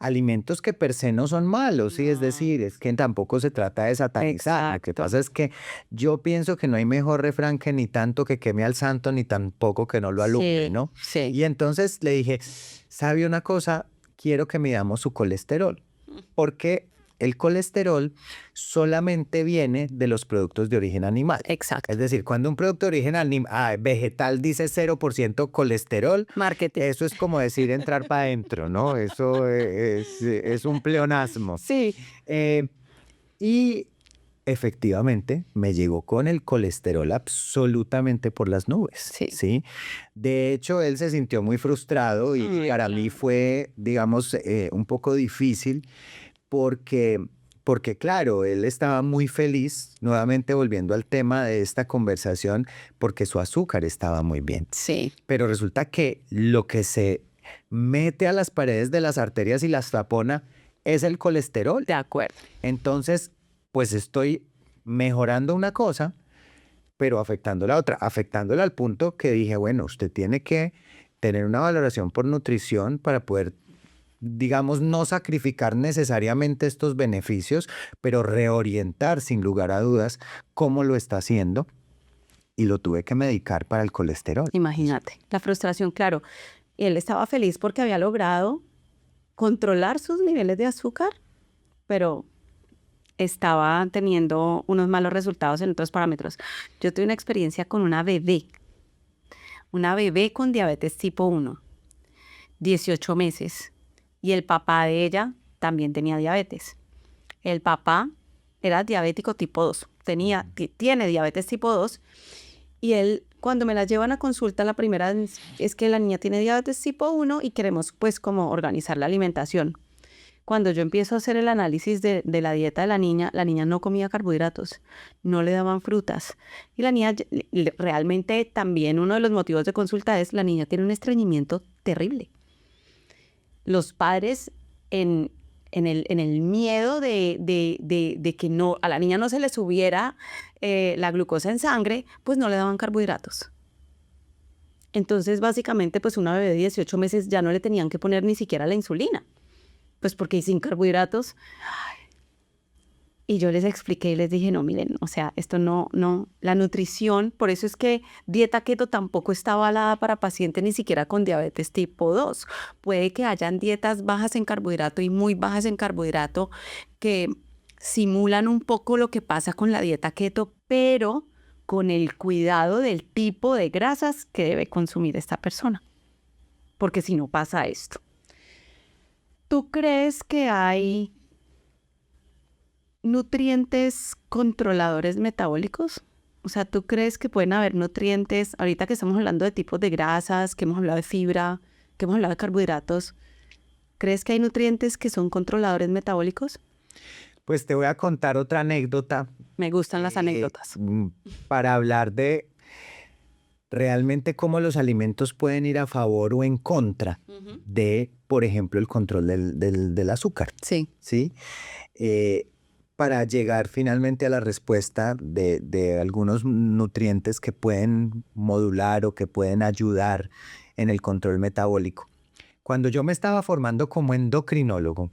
Alimentos que per se no son malos, ¿sí? Es No. decir, es que tampoco se trata de satanizar. Lo que Exacto. pasa es que yo pienso que no hay mejor refrán que ni tanto que queme al santo, ni tampoco que no lo alumbre, Sí, ¿no? sí. Y entonces le dije, ¿sabe una cosa? Quiero que midamos su colesterol, porque el colesterol solamente viene de los productos de origen animal. Exacto. Es decir, cuando un producto de origen vegetal dice 0% colesterol, Marketing. eso es como decir entrar para adentro, ¿no? Eso es un pleonasmo. Sí. Y efectivamente me llegó con el colesterol absolutamente por las nubes, Sí. ¿sí? De hecho, él se sintió muy frustrado y Ay, para mí fue, digamos, un poco difícil porque claro, él estaba muy feliz, nuevamente volviendo al tema de esta conversación, porque su azúcar estaba muy bien. Sí. Pero resulta que lo que se mete a las paredes de las arterias y las tapona es el colesterol. De acuerdo. Entonces, pues estoy mejorando una cosa, pero afectando la otra, afectándola al punto que dije, bueno, usted tiene que tener una valoración por nutrición para poder, digamos, no sacrificar necesariamente estos beneficios, pero reorientar sin lugar a dudas cómo lo está haciendo, y lo tuve que medicar para el colesterol. Imagínate, la frustración, claro. Él estaba feliz porque había logrado controlar sus niveles de azúcar, pero estaba teniendo unos malos resultados en otros parámetros. Yo tuve una experiencia con una bebé con diabetes tipo 1, 18 meses, y el papá de ella también tenía diabetes. El papá era diabético tipo 2, tiene diabetes tipo 2, y él, cuando me la llevan a consulta, la primera es que la niña tiene diabetes tipo 1 y queremos pues como organizar la alimentación. Cuando yo empiezo a hacer el análisis de la dieta de la niña no comía carbohidratos, no le daban frutas. Y la niña, realmente también uno de los motivos de consulta es la niña tiene un estreñimiento terrible. Los padres en el miedo de que no, a la niña no se le subiera la glucosa en sangre, pues no le daban carbohidratos. Entonces, básicamente, pues una bebé de 18 meses ya no le tenían que poner ni siquiera la insulina. Pues porque sin carbohidratos. Y yo les expliqué y les dije, no, miren, o sea, esto no, la nutrición, por eso es que dieta keto tampoco está avalada para pacientes ni siquiera con diabetes tipo 2. Puede que hayan dietas bajas en carbohidrato y muy bajas en carbohidrato que simulan un poco lo que pasa con la dieta keto, pero con el cuidado del tipo de grasas que debe consumir esta persona. Porque si no pasa esto. ¿Tú crees que hay nutrientes controladores metabólicos? O sea, ¿tú crees que pueden haber nutrientes, ahorita que estamos hablando de tipos de grasas, que hemos hablado de fibra, que hemos hablado de carbohidratos, ¿crees que hay nutrientes que son controladores metabólicos? Pues te voy a contar otra anécdota Me gustan las anécdotas. para hablar de realmente cómo los alimentos pueden ir a favor o en contra de, por ejemplo, el control del azúcar, Sí. ¿sí? Para llegar finalmente a la respuesta de algunos nutrientes que pueden modular o que pueden ayudar en el control metabólico. Cuando yo me estaba formando como endocrinólogo,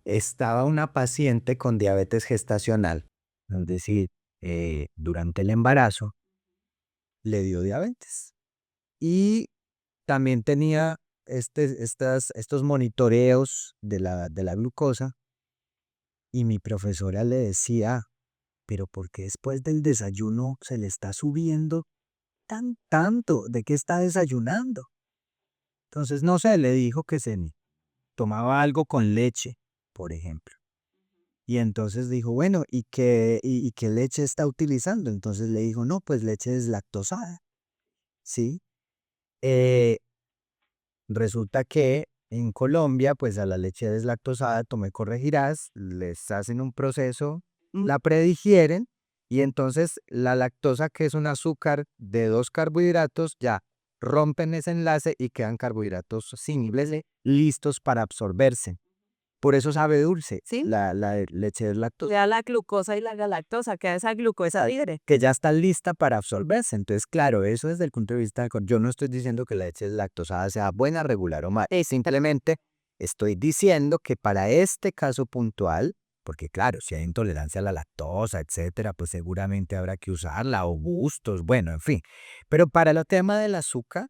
estaba una paciente con diabetes gestacional, es decir, durante el embarazo le dio diabetes y también tenía estos monitoreos de la glucosa, y mi profesora le decía, pero ¿por qué después del desayuno se le está subiendo tanto? ¿De qué está desayunando? Entonces, no sé, le dijo que tomaba algo con leche, por ejemplo. Y entonces dijo, bueno, ¿y qué leche está utilizando? Entonces le dijo, no, pues leche deslactosada, ¿sí? Eh, Resulta que en Colombia, pues a la leche deslactosada, tú me corregirás, les hacen un proceso, la predigieren, y entonces la lactosa, que es un azúcar de 2 carbohidratos, ya rompen ese enlace y quedan carbohidratos simples listos para absorberse. Por eso sabe dulce, ¿Sí? la leche deslactosada, Ya la glucosa y la galactosa, queda esa glucosa libre. que ya está lista para absorberse. Entonces, claro, eso desde el punto de vista, yo no estoy diciendo que la leche lactosada sea buena, regular o mala. Simplemente estoy diciendo que para este caso puntual, porque claro, si hay intolerancia a la lactosa, etcétera, pues seguramente habrá que usarla, o gustos, bueno, en fin. Pero para el tema del azúcar,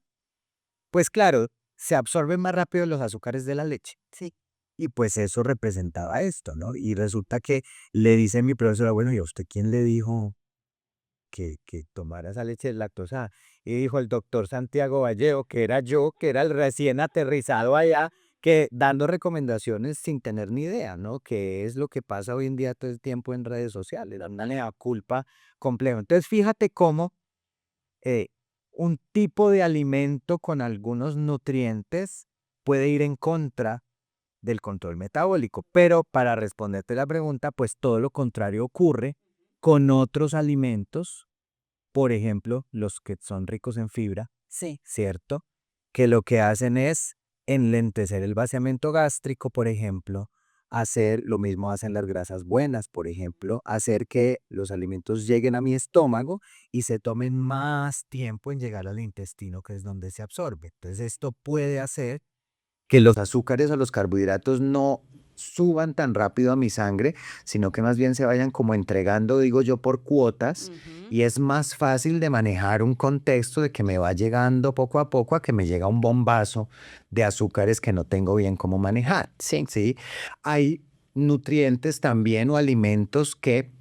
pues claro, se absorben más rápido los azúcares de la leche. Sí. Y pues eso representaba esto, ¿no? Y resulta que le dice mi profesora, bueno, ¿y a usted quién le dijo que tomara esa leche lactosada? Y dijo el doctor Santiago Vallejo, que era yo, que era el recién aterrizado allá, que dando recomendaciones sin tener ni idea, ¿no? Que es lo que pasa hoy en día todo el tiempo en redes sociales, da una mea culpa complejo. Entonces, fíjate cómo eh, un tipo de alimento con algunos nutrientes puede ir en contra del control metabólico. Pero para responderte la pregunta, pues todo lo contrario ocurre con otros alimentos, por ejemplo, los que son ricos en fibra, Sí. ¿cierto? Que lo que hacen es enlentecer el vaciamiento gástrico, por ejemplo, hacer lo mismo hacen las grasas buenas, por ejemplo, hacer que los alimentos lleguen a mi estómago y se tomen más tiempo en llegar al intestino, que es donde se absorbe. Entonces, esto puede hacer que los azúcares o los carbohidratos no suban tan rápido a mi sangre, sino que más bien se vayan como entregando, digo yo, por cuotas, Ujú. y es más fácil de manejar un contexto de que me va llegando poco a poco a que me llega un bombazo de azúcares que no tengo bien cómo manejar, Sí. ¿sí? Hay nutrientes también o alimentos que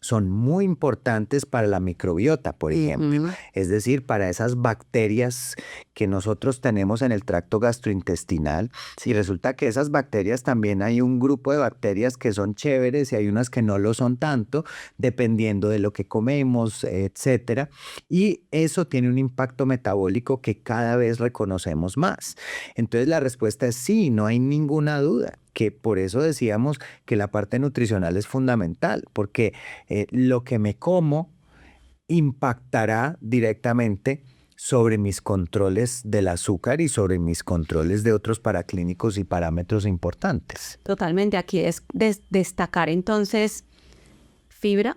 son muy importantes para la microbiota, por ejemplo. Ujú. Es decir, para esas bacterias que nosotros tenemos en el tracto gastrointestinal. Y resulta que esas bacterias también hay un grupo de bacterias que son chéveres y hay unas que no lo son tanto, dependiendo de lo que comemos, etcétera. Y eso tiene un impacto metabólico que cada vez reconocemos más. Entonces la respuesta es sí, no hay ninguna duda, que por eso decíamos que la parte nutricional es fundamental, porque lo que me como impactará directamente sobre mis controles del azúcar y sobre mis controles de otros paraclínicos y parámetros importantes. Totalmente. Aquí es destacar entonces fibra,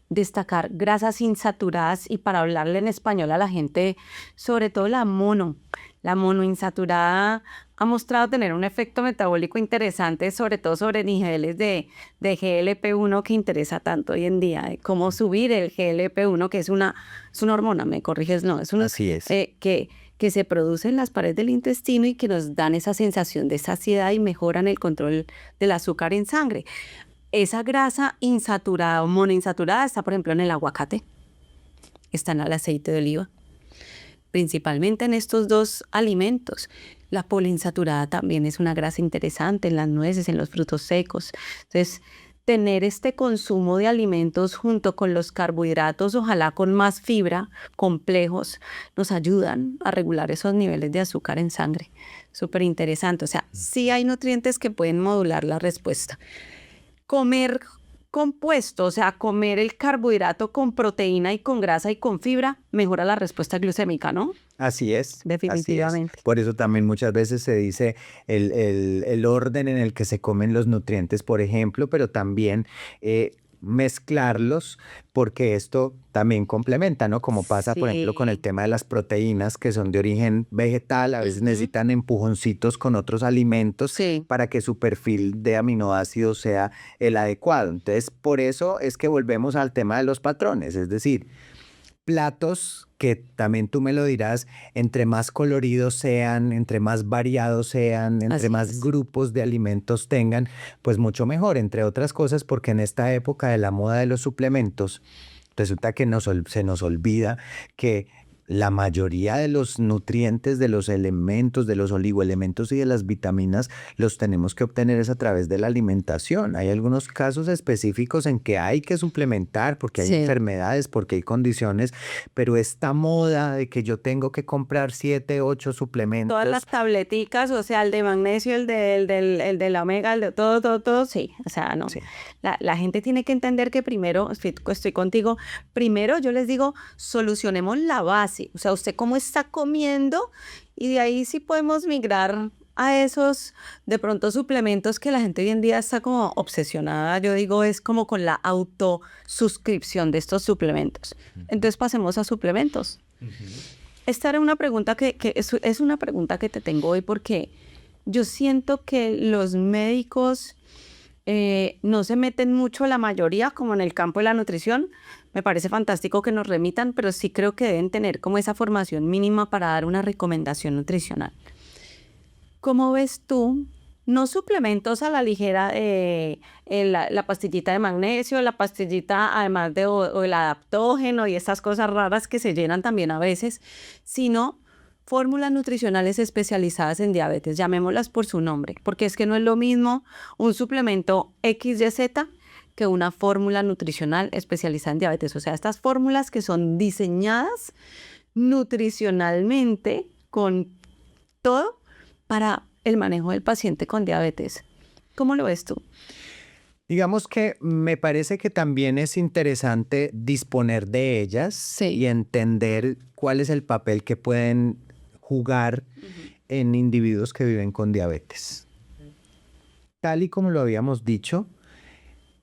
destacar grasas insaturadas y para hablarle en español a la gente, sobre todo la mono. La monoinsaturada ha mostrado tener un efecto metabólico interesante, sobre todo sobre niveles de GLP-1 que interesa tanto hoy en día, de cómo subir el GLP-1, que es una hormona, me corriges, no, es una Así es. que se produce en las paredes del intestino y que nos dan esa sensación de saciedad y mejoran el control del azúcar en sangre. Esa grasa insaturada o monoinsaturada está, por ejemplo, en el aguacate, está en el aceite de oliva, principalmente en estos dos alimentos. La poliinsaturada también es una grasa interesante en las nueces, en los frutos secos. Entonces, tener este consumo de alimentos junto con los carbohidratos, ojalá con más fibra, complejos, nos ayudan a regular esos niveles de azúcar en sangre. Súper interesante. O sea, sí hay nutrientes que pueden modular la respuesta. Comer compuesto, o sea, comer el carbohidrato con proteína y con grasa y con fibra, mejora la respuesta glucémica, ¿no? Así es, así es. Definitivamente. Por eso también muchas veces se dice el orden en el que se comen los nutrientes, por ejemplo, pero también mezclarlos, porque esto también complementa, ¿no? Como pasa, por ejemplo, con el Sí. tema de las proteínas que son de origen vegetal, a veces Ujú. necesitan empujoncitos con otros alimentos Sí. para que su perfil de aminoácidos sea el adecuado. Entonces, por eso es que volvemos al tema de los patrones, es decir, platos que también tú me lo dirás, entre más coloridos sean, entre más variados sean, entre Así más es. grupos de alimentos tengan, pues mucho mejor, entre otras cosas, porque en esta época de la moda de los suplementos, resulta que se nos olvida que la mayoría de los nutrientes, de los elementos, de los oligoelementos y de las vitaminas los tenemos que obtener es a través de la alimentación. Hay algunos casos específicos en que hay que suplementar porque hay Sí. enfermedades, porque hay condiciones, pero esta moda de que yo tengo que comprar 7, 8 Todas suplementos, las tableticas, o sea, el de magnesio, el de la omega, el de todo, sí. O sea, no. sí, La gente tiene que entender que primero, estoy contigo, primero yo les digo, solucionemos la base. O sea, usted cómo está comiendo y de ahí sí podemos migrar a esos, de pronto, suplementos que la gente hoy en día está como obsesionada, yo digo, es como con la autosuscripción de estos suplementos. Entonces pasemos a suplementos. Esta era una pregunta que es una pregunta que te tengo hoy porque yo siento que los médicos no se meten mucho, la mayoría, como en el campo de la nutrición. Me parece fantástico que nos remitan, pero sí creo que deben tener como esa formación mínima para dar una recomendación nutricional. ¿Cómo ves tú? No suplementos a la ligera, la pastillita de magnesio, la pastillita además o el adaptógeno y estas cosas raras que se llenan también a veces, sino fórmulas nutricionales especializadas en diabetes, llamémoslas por su nombre, porque es que no es lo mismo un suplemento XYZ que una fórmula nutricional especializada en diabetes. O sea, estas fórmulas que son diseñadas nutricionalmente con todo para el manejo del paciente con diabetes. ¿Cómo lo ves tú? digamos que me parece que también es interesante disponer de ellas Sí. y entender cuál es el papel que pueden jugar en individuos que viven con diabetes. tal y como lo habíamos dicho,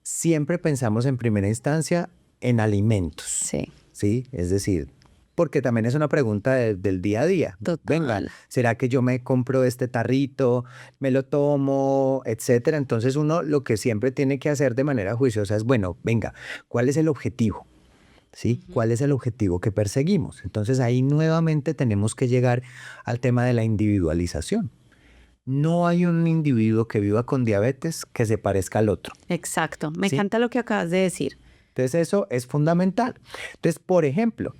siempre pensamos en primera instancia en alimentos, Sí, ¿sí? Es decir, porque también es una pregunta del día a día. total. Venga, ¿será que yo me compro este tarrito, me lo tomo, etcétera? Entonces uno lo que siempre tiene que hacer de manera juiciosa es, bueno, venga, ¿cuál es el objetivo? ¿Sí? ¿Cuál es el objetivo que perseguimos? Entonces ahí nuevamente tenemos que llegar al tema de la individualización. No hay un individuo que viva con diabetes que se parezca al otro. Exacto. Me Sí. encanta lo que acabas de decir. Entonces eso es fundamental. Entonces, por ejemplo,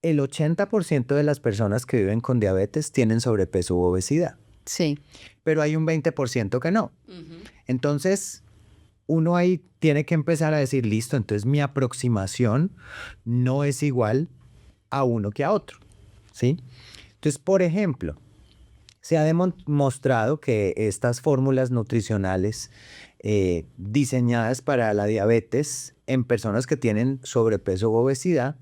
el 80% de las personas que viven con diabetes tienen sobrepeso u obesidad, Sí. pero hay un 20% que no. Entonces, uno ahí tiene que empezar a decir, listo, entonces mi aproximación no es igual a uno que a otro, ¿sí? Entonces, por ejemplo, se ha demostrado que estas fórmulas nutricionales diseñadas para la diabetes en personas que tienen sobrepeso u obesidad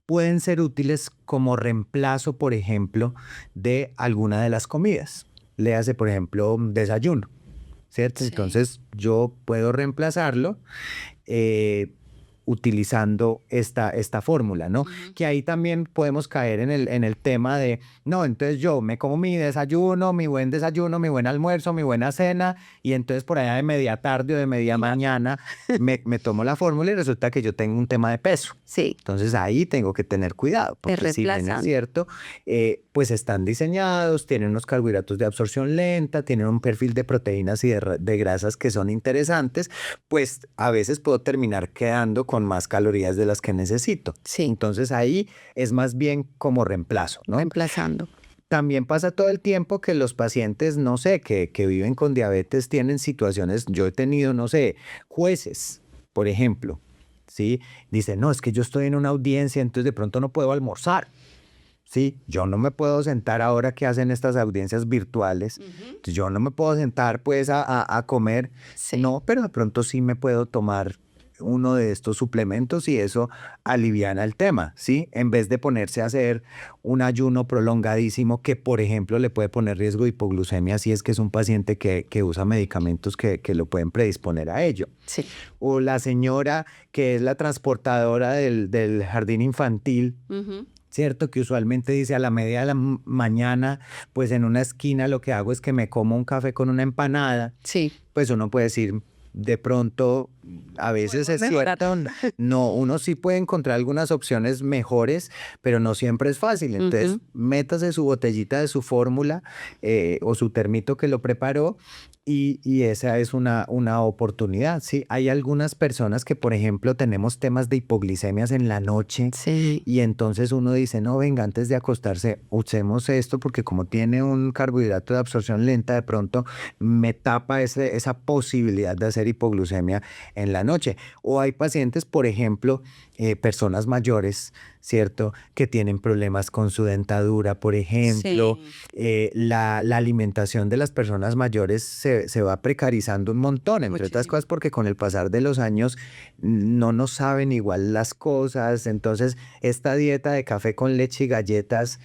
pueden ser útiles como reemplazo, por ejemplo, de alguna de las comidas. Léase, por ejemplo, desayuno, ¿cierto? Sí. Entonces yo puedo reemplazarlo utilizando esta fórmula, ¿no? Que ahí también podemos caer en el tema de, no, entonces yo me como mi desayuno, mi buen almuerzo, mi buena cena, y entonces por allá de media tarde o de media mañana me tomo la fórmula y resulta que yo tengo un tema de peso. Sí. Entonces ahí tengo que tener cuidado, porque si bien es reemplazan. cierto, pues están diseñados, tienen unos carbohidratos de absorción lenta, tienen un perfil de proteínas y de grasas que son interesantes, pues a veces puedo terminar quedando con más calorías de las que necesito. Sí. Entonces ahí es más bien como reemplazo, ¿no? Reemplazando. También pasa todo el tiempo que los pacientes, no sé, que viven con diabetes tienen situaciones, yo he tenido, no sé, jueces, por ejemplo, ¿sí? Dicen, no, es que yo estoy en una audiencia, entonces de pronto no puedo almorzar. Sí, yo no me puedo sentar ahora que hacen estas audiencias virtuales, entonces yo no me puedo sentar pues a comer, Sí. no, pero de pronto sí me puedo tomar uno de estos suplementos y eso aliviana el tema, ¿sí? En vez de ponerse a hacer un ayuno prolongadísimo que, por ejemplo, le puede poner riesgo de hipoglucemia si es que es un paciente que usa medicamentos que lo pueden predisponer a ello. Sí. O la señora que es la transportadora del jardín infantil, ¿cierto? Que usualmente dice a la media de la mañana, pues en una esquina lo que hago es que me como un café con una empanada. Sí. Pues uno puede decir, de pronto, a veces es mejorar. cierto, no, uno sí puede encontrar algunas opciones mejores, pero no siempre es fácil. Entonces, métase su botellita de su fórmula o su termito que lo preparó y esa es una oportunidad, ¿sí? Hay algunas personas que, por ejemplo, tenemos temas de hipoglicemias en la noche Sí. y entonces uno dice, no, venga, antes de acostarse, usemos esto porque como tiene un carbohidrato de absorción lenta, de pronto me tapa esa posibilidad de hacer hipoglucemia en la noche. O hay pacientes, por ejemplo, personas mayores, ¿cierto? Que tienen problemas con su dentadura, por ejemplo. La alimentación de las personas mayores se va precarizando un montón, entre otras Muchísimo. cosas porque con el pasar de los años no nos saben igual las cosas. Entonces, esta dieta de café con leche y galletas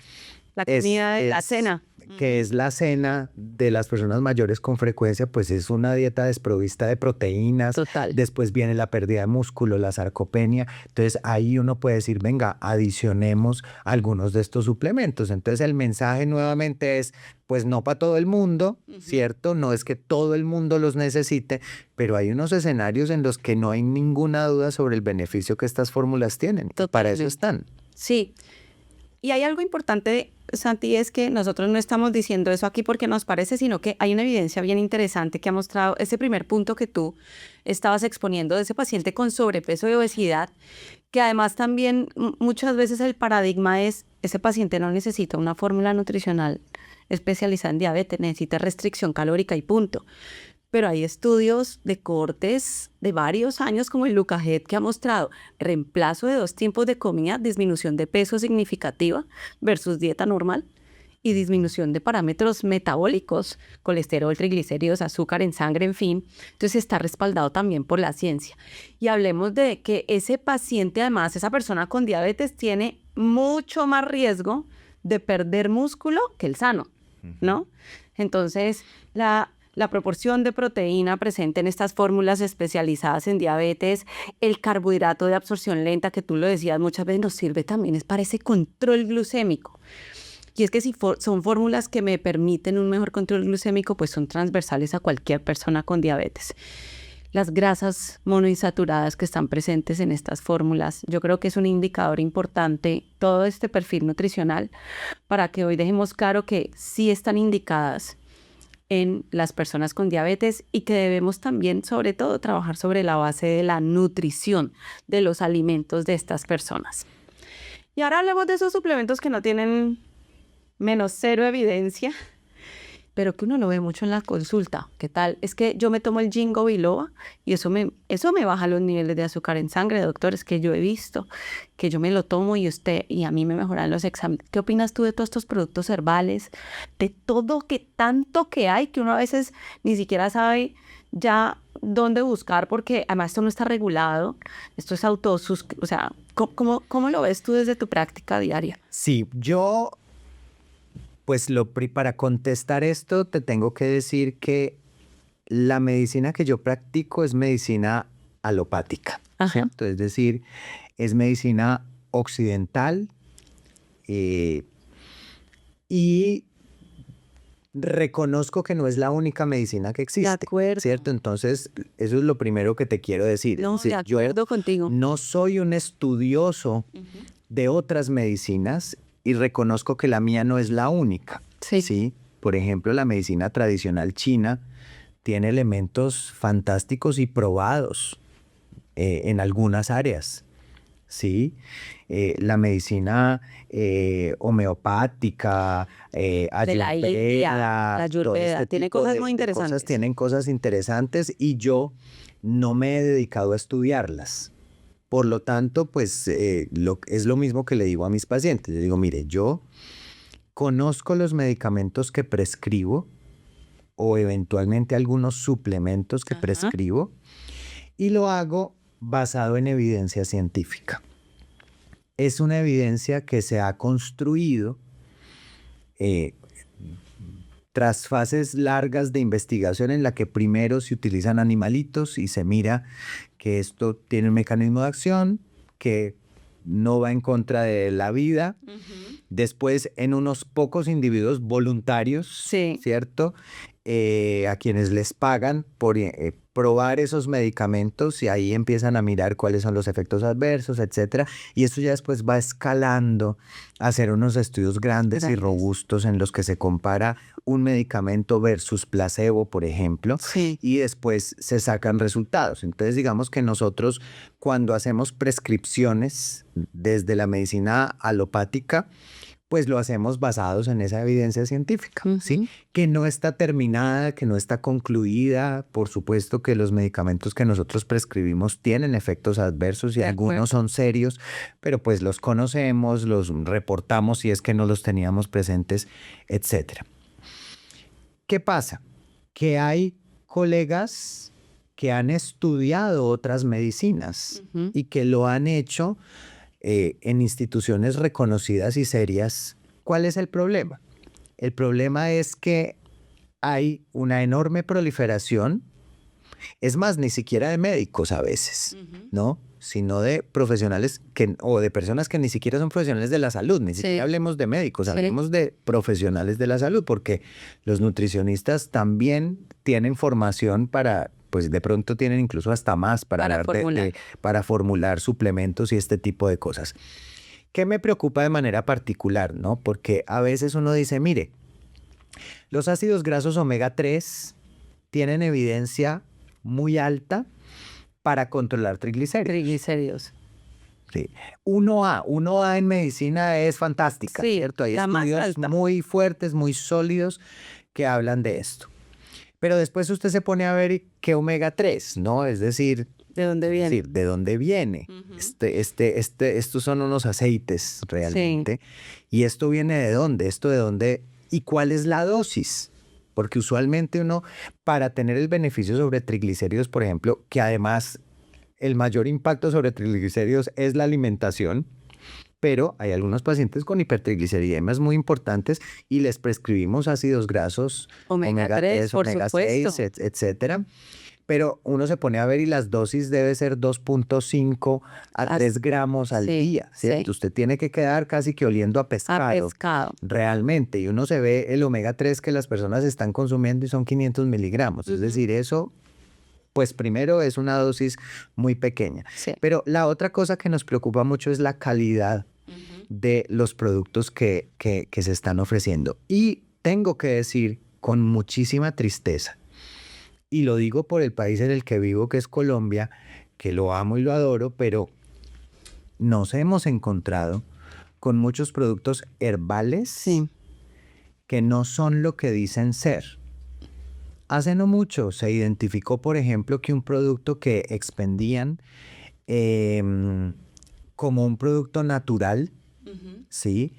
La comida de la cena. que es la cena de las personas mayores con frecuencia, pues es una dieta desprovista de proteínas. Total. Después viene la pérdida de músculo, la sarcopenia. Entonces ahí uno puede decir, venga, adicionemos algunos de estos suplementos. Entonces el mensaje nuevamente es, pues no para todo el mundo, ¿cierto? No es que todo el mundo los necesite, pero hay unos escenarios en los que no hay ninguna duda sobre el beneficio que estas fórmulas tienen. Para eso Totalmente. están. Sí. Y hay algo importante, Santi, es que nosotros no estamos diciendo eso aquí porque nos parece, sino que hay una evidencia bien interesante que ha mostrado ese primer punto que tú estabas exponiendo de ese paciente con sobrepeso y obesidad, que además también muchas veces el paradigma es, ese paciente no necesita una fórmula nutricional especializada en diabetes, necesita restricción calórica y punto. Pero hay estudios de cohortes de varios años como el Lucajet que ha mostrado reemplazo de 2 tiempos de comida, disminución de peso significativa versus dieta normal y disminución de parámetros metabólicos, colesterol, triglicéridos, azúcar en sangre, en fin. Entonces está respaldado también por la ciencia. Y hablemos de que ese paciente, además, esa persona con diabetes tiene mucho más riesgo de perder músculo que el sano, ¿no? Entonces, la la proporción de proteína presente en estas fórmulas especializadas en diabetes, el carbohidrato de absorción lenta, que tú lo decías muchas veces, nos sirve también es para ese control glucémico. Y es que si son fórmulas que me permiten un mejor control glucémico, pues son transversales a cualquier persona con diabetes. Las grasas monoinsaturadas que están presentes en estas fórmulas, yo creo que es un indicador importante, todo este perfil nutricional, para que hoy dejemos claro que sí están indicadas en las personas con diabetes y que debemos también, sobre todo, trabajar sobre la base de la nutrición de los alimentos de estas personas. Y ahora hablemos de esos suplementos que no tienen menos cero evidencia, pero que uno lo ve mucho en la consulta. ¿Qué tal? Es que yo me tomo el Ginkgo biloba y eso me baja los niveles de azúcar en sangre, doctores, que yo he visto, que yo me lo tomo y a mí me mejoran los exámenes. ¿Qué opinas tú de todos estos productos herbales? De todo tanto que hay, que uno a veces ni siquiera sabe ya dónde buscar, porque además esto no está regulado, esto es o sea, ¿cómo lo ves tú desde tu práctica diaria? Sí, pues para contestar esto te tengo que decir que la medicina que yo practico es medicina alopática, ¿cierto? Es decir, es medicina occidental y reconozco que no es la única medicina que existe, de acuerdo, ¿cierto? Entonces, eso es lo primero que te quiero decir. No, de acuerdo contigo. No soy un estudioso de otras medicinas y reconozco que la mía no es la única. ¿Sí? Por ejemplo, la medicina tradicional china tiene elementos fantásticos y probados en algunas áreas. ¿Sí? La medicina homeopática, la ayurveda, tiene cosas muy interesantes. Tienen cosas interesantes y yo no me he dedicado a estudiarlas. Por lo tanto, pues es lo mismo que le digo a mis pacientes. Les digo, mire, yo conozco los medicamentos que prescribo o eventualmente algunos suplementos que prescribo y lo hago basado en evidencia científica. Es una evidencia que se ha construido tras fases largas de investigación en la que primero se utilizan animalitos y se mira que esto tiene un mecanismo de acción que no va en contra de la vida. Después, en unos pocos individuos voluntarios, ¿cierto? A quienes les pagan por probar esos medicamentos y ahí empiezan a mirar cuáles son los efectos adversos, etcétera. Y eso ya después va escalando a hacer unos estudios grandes y robustos en los que se compara un medicamento versus placebo, por ejemplo, y después se sacan resultados. Entonces, digamos que nosotros cuando hacemos prescripciones desde la medicina alopática, pues lo hacemos basados en esa evidencia científica, ¿sí? Que no está terminada, que no está concluida. Por supuesto que los medicamentos que nosotros prescribimos tienen efectos adversos y algunos son serios, pero pues los conocemos, los reportamos si es que no los teníamos presentes, etcétera. ¿Qué pasa? Que hay colegas que han estudiado otras medicinas y que lo han hecho en instituciones reconocidas y serias. ¿Cuál es el problema? El problema es que hay una enorme proliferación, es más, ni siquiera de médicos a veces, ¿no? Sino de profesionales o de personas que ni siquiera son profesionales de la salud, ni siquiera hablemos de médicos, hablemos de profesionales de la salud, porque los nutricionistas también tienen formación para, pues de pronto tienen incluso hasta más para formular suplementos y este tipo de cosas. ¿Qué me preocupa de manera particular, no? Porque a veces uno dice, mire, los ácidos grasos omega 3 tienen evidencia muy alta para controlar triglicéridos. Sí. 1A en medicina es fantástica, ¿cierto? Hay estudios muy fuertes, muy sólidos que hablan de esto. Pero después usted se pone a ver qué omega 3, ¿no? Es decir, ¿de dónde viene? Es decir, ¿de dónde viene? Estos son unos aceites realmente. ¿Y esto viene de dónde? ¿Esto de dónde? ¿Y cuál es la dosis? Porque usualmente uno, para tener el beneficio sobre triglicéridos, por ejemplo, que además el mayor impacto sobre triglicéridos es la alimentación, pero hay algunos pacientes con hipertrigliceridemias muy importantes y les prescribimos ácidos grasos, Omega 3, por omega supuesto. 6, etcétera. Pero uno se pone a ver y las dosis debe ser 2.5 a 3 gramos al Sí, día, ¿cierto? sí. Usted tiene que quedar casi que oliendo a A pescado, pescado. realmente. Y uno se ve el omega 3 que las personas están consumiendo y son 500 miligramos. Es decir, eso, pues primero es una dosis muy pequeña. Sí. Pero la otra cosa que nos preocupa mucho es la calidad de los productos que se están ofreciendo. Y tengo que decir con muchísima tristeza, y lo digo por el país en el que vivo, que es Colombia, que lo amo y lo adoro, pero nos hemos encontrado con muchos productos herbales Sí. que no son lo que dicen ser. Hace no mucho se identificó, por ejemplo, que un producto que expendían como un producto natural, ¿sí?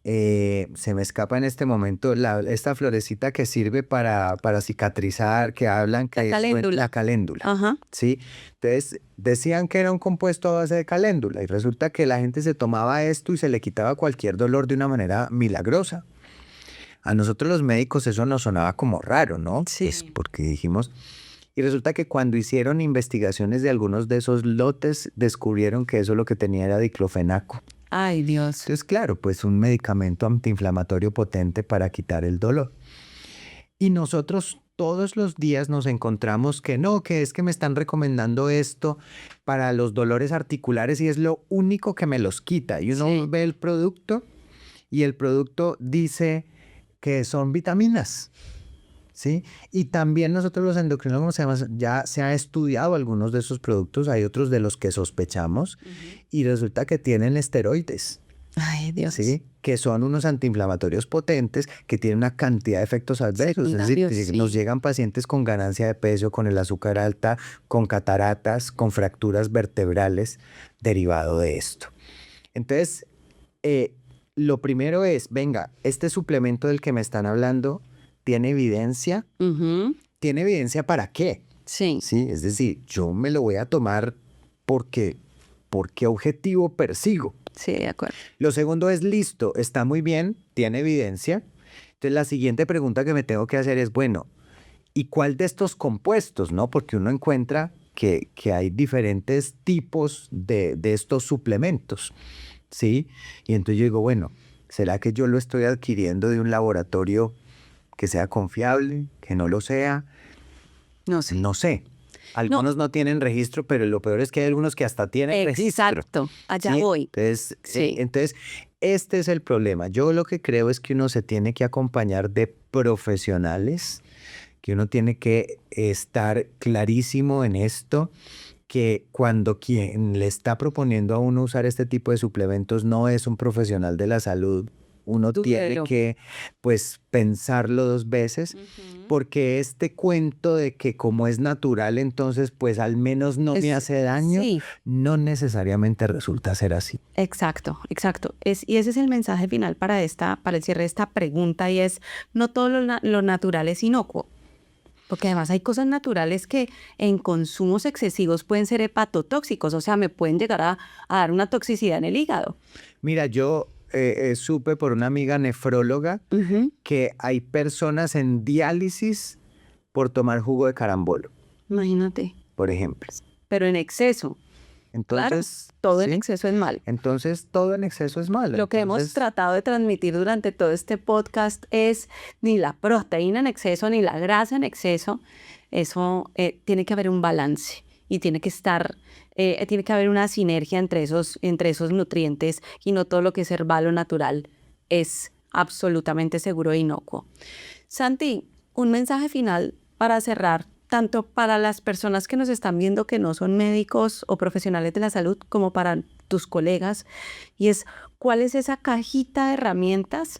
Se me escapa en este momento esta florecita que sirve para cicatrizar, que hablan que La caléndula. la caléndula. Ajá. ¿Sí? Entonces decían que era un compuesto a base de caléndula y resulta que la gente se tomaba esto y se le quitaba cualquier dolor de una manera milagrosa. A nosotros los médicos eso nos sonaba como raro, ¿no? Sí. Pues porque dijimos... Y resulta que cuando hicieron investigaciones de algunos de esos lotes, descubrieron que eso lo que tenía era diclofenaco. Ay, Dios. Entonces, claro, pues un medicamento antiinflamatorio potente para quitar el dolor. Y nosotros todos los días nos encontramos que no, que es que me están recomendando esto para los dolores articulares y es lo único que me los quita. Y uno Sí. ve el producto y el producto dice que son vitaminas. ¿Sí? Y también nosotros los endocrinólogos ya se ha estudiado algunos de esos productos, hay otros de los que sospechamos y resulta que tienen esteroides, Ay, Dios. ¿sí? Que son unos antiinflamatorios potentes que tienen una cantidad de efectos adversos. Es decir, Secundarios, sí. nos llegan pacientes con ganancia de peso, con el azúcar alta, con cataratas, con fracturas vertebrales derivado de esto. Entonces, lo primero es, venga, este suplemento del que me están hablando, ¿tiene evidencia? Ujú. ¿Tiene evidencia para qué? Sí. Sí, es decir, yo me lo voy a tomar ¿por qué objetivo persigo? Sí, de acuerdo. Lo segundo es, listo, está muy bien, tiene evidencia. Entonces la siguiente pregunta que me tengo que hacer es, bueno, ¿y cuál de estos compuestos, no? Porque uno encuentra que hay diferentes tipos de estos suplementos, ¿sí? Y entonces yo digo, bueno, ¿será que yo lo estoy adquiriendo de un laboratorio que sea confiable, que no lo sea? No sé. No sé. Algunos no tienen registro, pero lo peor es que hay algunos que hasta tienen registro. Exacto. Allá ¿Sí? voy. Entonces, Sí. entonces, este es el problema. Yo lo que creo es que uno se tiene que acompañar de profesionales, que uno tiene que estar clarísimo en esto, que cuando quien le está proponiendo a uno usar este tipo de suplementos no es un profesional de la salud, uno tiene Dúdelo. que, pues, pensarlo dos veces, porque este cuento de que como es natural, entonces, pues, al menos no me hace daño, Sí. no necesariamente resulta ser así. Exacto, exacto. Y ese es el mensaje final para el cierre de esta pregunta y es, no todo lo natural es inocuo. Porque además hay cosas naturales que en consumos excesivos pueden ser hepatotóxicos, o sea, me pueden llegar a dar una toxicidad en el hígado. Mira, yo supe por una amiga nefróloga que hay personas en diálisis por tomar jugo de carambolo, Imagínate, por ejemplo. pero en exceso. Entonces, Claro, todo en ¿sí? exceso es malo. Entonces, todo en exceso es malo. Lo que hemos Entonces, tratado de transmitir durante todo este podcast es ni la proteína en exceso, ni la grasa en exceso. Eso tiene que haber un balance y tiene que haber una sinergia entre esos nutrientes y no todo lo que es herbal o natural es absolutamente seguro e inocuo. Santi, un mensaje final para cerrar, tanto para las personas que nos están viendo que no son médicos o profesionales de la salud, como para tus colegas, y es, ¿cuál es esa cajita de herramientas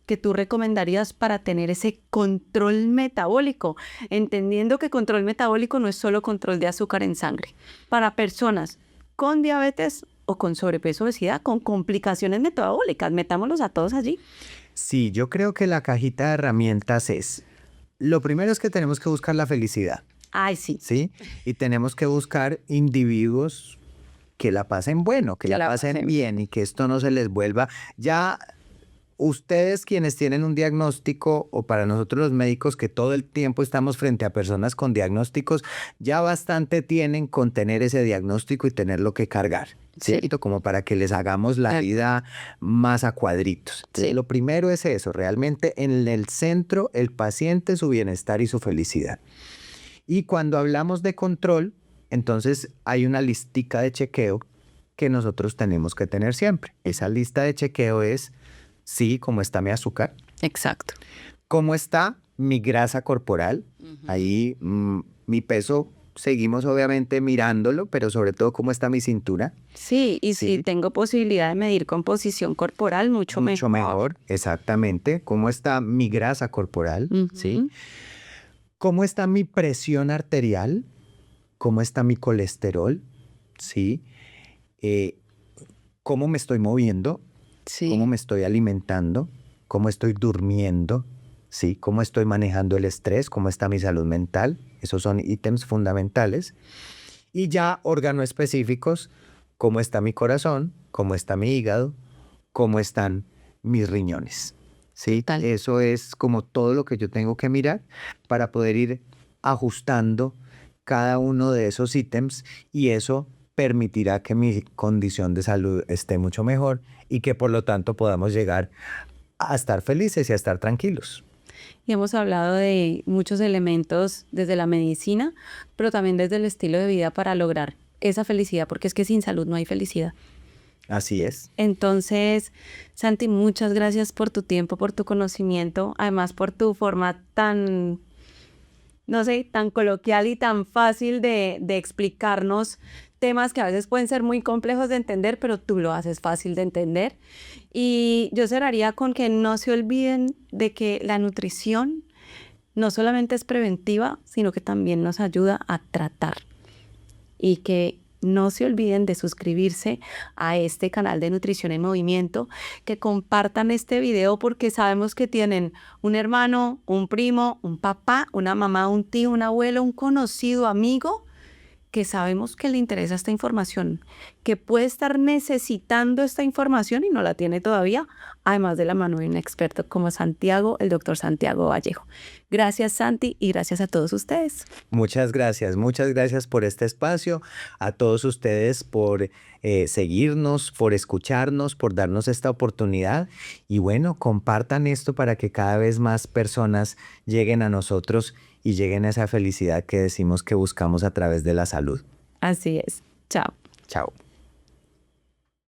que tú recomendarías para tener ese control metabólico? Entendiendo que control metabólico no es solo control de azúcar en sangre. Para personas con diabetes o con sobrepeso, obesidad, con complicaciones metabólicas, metámoslos a todos allí. sí, yo creo que la cajita de herramientas es, lo primero es que tenemos que buscar la felicidad, Ay, sí. ¿sí? Y tenemos que buscar individuos que la pasen bueno, que la pasen bien y que esto no se les vuelva ya. Ustedes quienes tienen un diagnóstico o para nosotros los médicos que todo el tiempo estamos frente a personas con diagnósticos, ya bastante tienen con tener ese diagnóstico y tenerlo que cargar, ¿cierto? Como para que les hagamos la vida más a cuadritos. Sí. Lo primero es eso, realmente en el centro el paciente, su bienestar y su felicidad. Y cuando hablamos de control, entonces hay una listica de chequeo que nosotros tenemos que tener siempre. Esa lista de chequeo es, sí, cómo está mi azúcar, Exacto. cómo está mi grasa corporal, ahí mi peso, seguimos obviamente mirándolo, pero sobre todo cómo está mi cintura. Sí, y si tengo posibilidad de medir composición corporal, mucho mejor. Mucho mejor, exactamente. Cómo está mi grasa corporal, ¿sí? Cómo está mi presión arterial, cómo está mi colesterol, ¿sí? Cómo me estoy moviendo, Sí. cómo me estoy alimentando, cómo estoy durmiendo, ¿sí? Cómo estoy manejando el estrés, cómo está mi salud mental. Esos son ítems fundamentales. Y ya órganos específicos, cómo está mi corazón, cómo está mi hígado, cómo están mis riñones, ¿sí? Total. Eso es como todo lo que yo tengo que mirar para poder ir ajustando cada uno de esos ítems y eso permitirá que mi condición de salud esté mucho mejor y que por lo tanto podamos llegar a estar felices y a estar tranquilos. Y hemos hablado de muchos elementos desde la medicina, pero también desde el estilo de vida para lograr esa felicidad, porque es que sin salud no hay felicidad. Así es. Entonces, Santi, muchas gracias por tu tiempo, por tu conocimiento, además por tu forma tan, no sé, tan coloquial y tan fácil de explicarnos temas que a veces pueden ser muy complejos de entender, pero tú lo haces fácil de entender. Y yo cerraría con que no se olviden de que la nutrición no solamente es preventiva, sino que también nos ayuda a tratar. Y que no se olviden de suscribirse a este canal de Nutrición en Movimiento, que compartan este video porque sabemos que tienen un hermano, un primo, un papá, una mamá, un tío, un abuelo, un conocido, amigo, que sabemos que le interesa esta información, que puede estar necesitando esta información y no la tiene todavía, además de la mano de un experto como Santiago, el doctor Santiago Vallejo. Gracias, Santi, y gracias a todos ustedes. Muchas gracias por este espacio, a todos ustedes por seguirnos, por escucharnos, por darnos esta oportunidad y bueno, compartan esto para que cada vez más personas lleguen a nosotros y lleguen a esa felicidad que decimos que buscamos a través de la salud. Así es. Chao. Chao.